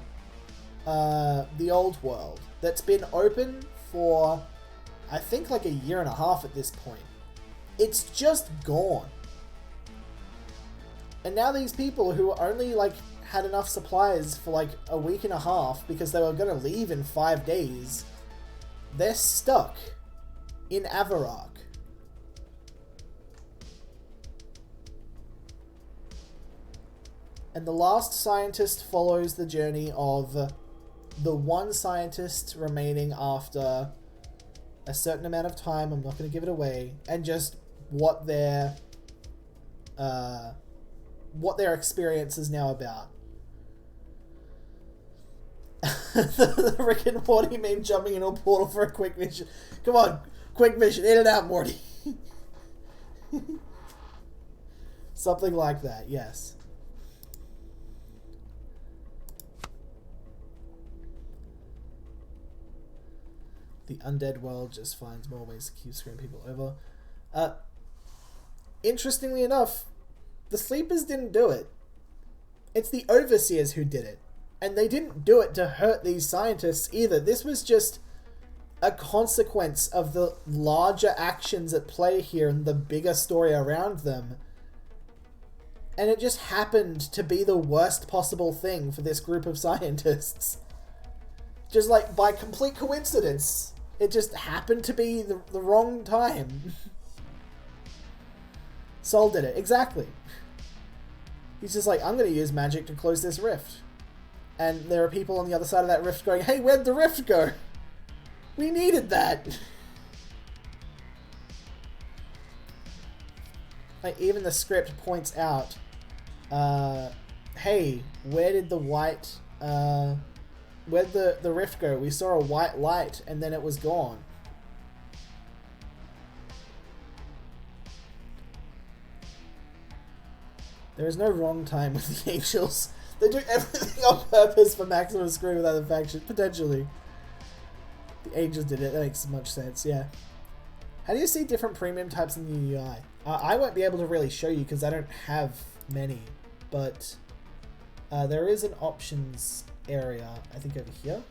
the old world that's been open for, I think, like a year and a half at this point. It's just gone. And now these people who only, like, had enough supplies for, like, a week and a half because they were going to leave in 5 days, they're stuck in Avarak. And The Last Scientist follows the journey of the one scientist remaining after a certain amount of time, I'm not going to give it away, and just what their experience is now about. the Rick and Morty meme jumping into a portal for a quick mission. Come on, quick mission, in and out, Morty. Something like that, yes. The undead world just finds more ways to keep screwing people over. Interestingly enough, the sleepers didn't do it. It's the overseers who did it. And they didn't do it to hurt these scientists either. This was just a consequence of the larger actions at play here and the bigger story around them. And it just happened to be the worst possible thing for this group of scientists. Just like by complete coincidence. It just happened to be the wrong time. Sol did it, exactly. He's just like, I'm going to use magic to close this rift. And there are people on the other side of that rift going, hey, where'd the rift go? We needed that. Like, even the script points out, hey, where did the white, where'd the rift go? We saw a white light and then it was gone. There is no wrong time with the angels. They do everything on purpose for maximum screen without the faction, potentially. The Angels did it, that makes much sense, yeah. How do you see different premium types in the UI? I won't be able to really show you because I don't have many, but there is an options area, I think over here.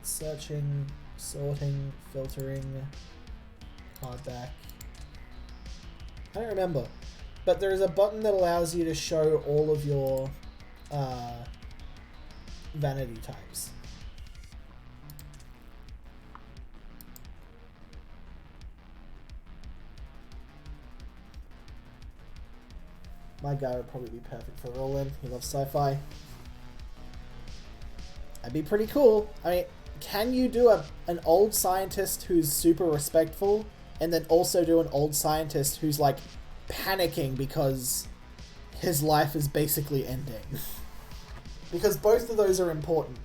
Searching, sorting, filtering, hardback. I don't remember, but there is a button that allows you to show all of your vanity types. My guy would probably be perfect for Roland. He loves sci-fi. That'd be pretty cool. I mean, can you do an old scientist who's super respectful and then also do an old scientist who's like panicking because his life is basically ending? Because both of those are important.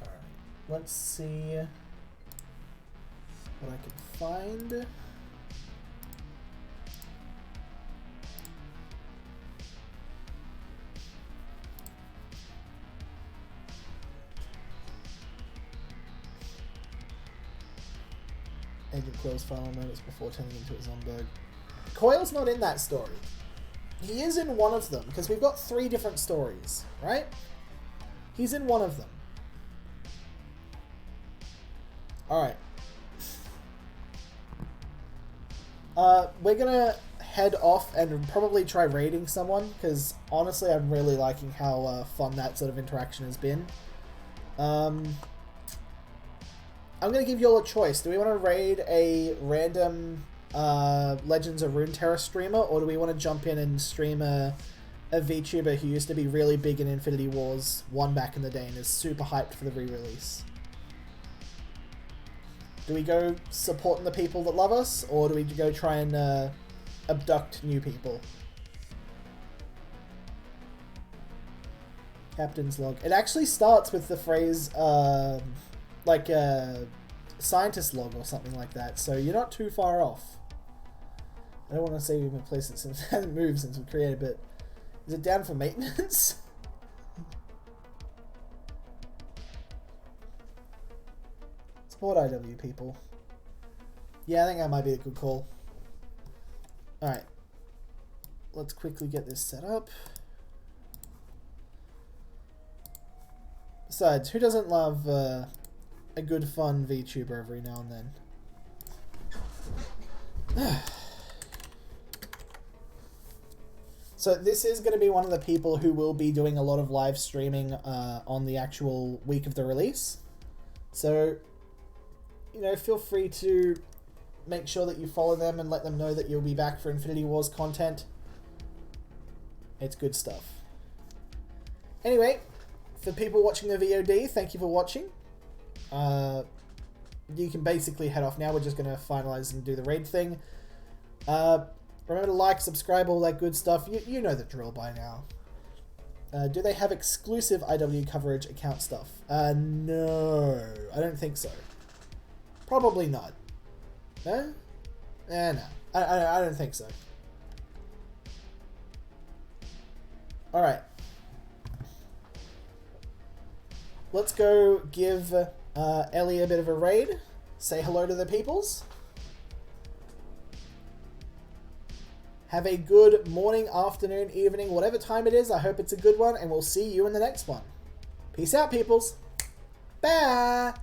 Alright, let's see what I can find. Agent Coil's final moments before turning into a Zomberg. Coil's not in that story. He is in one of them, because we've got 3 different stories, right? He's in one of them. Alright. We're gonna head off and probably try raiding someone, because honestly I'm really liking how fun that sort of interaction has been. I'm going to give you all a choice. Do we want to raid a random Legends of Runeterra streamer, or do we want to jump in and stream a VTuber who used to be really big in Infinity Wars 1 back in the day and is super hyped for the re-release? Do we go supporting the people that love us, or do we go try and abduct new people? Captain's log. It actually starts with the phrase, like a scientist log or something like that, so you're not too far off. I don't want to say we've been placed since it hasn't moved since we created, but is it down for maintenance? Support IW people. Yeah, I think that might be a good call. Alright. Let's quickly get this set up. Besides, who doesn't love a good fun VTuber every now and then? So this is going to be one of the people who will be doing a lot of live streaming on the actual week of the release. So, you know, feel free to make sure that you follow them and let them know that you'll be back for Infinity Wars content. It's good stuff. Anyway, for people watching the VOD, thank you for watching. You can basically head off now. We're just going to finalize and do the raid thing. Remember to like, subscribe, all that good stuff. You know the drill by now. Do they have exclusive IW coverage account stuff? No, I don't think so. Probably not. No? No. I don't think so. Alright. Let's go give Ellie a bit of a raid. Say hello to the peoples. Have a good morning, afternoon, evening, whatever time it is. I hope it's a good one, and we'll see you in the next one. Peace out, peoples. Bye!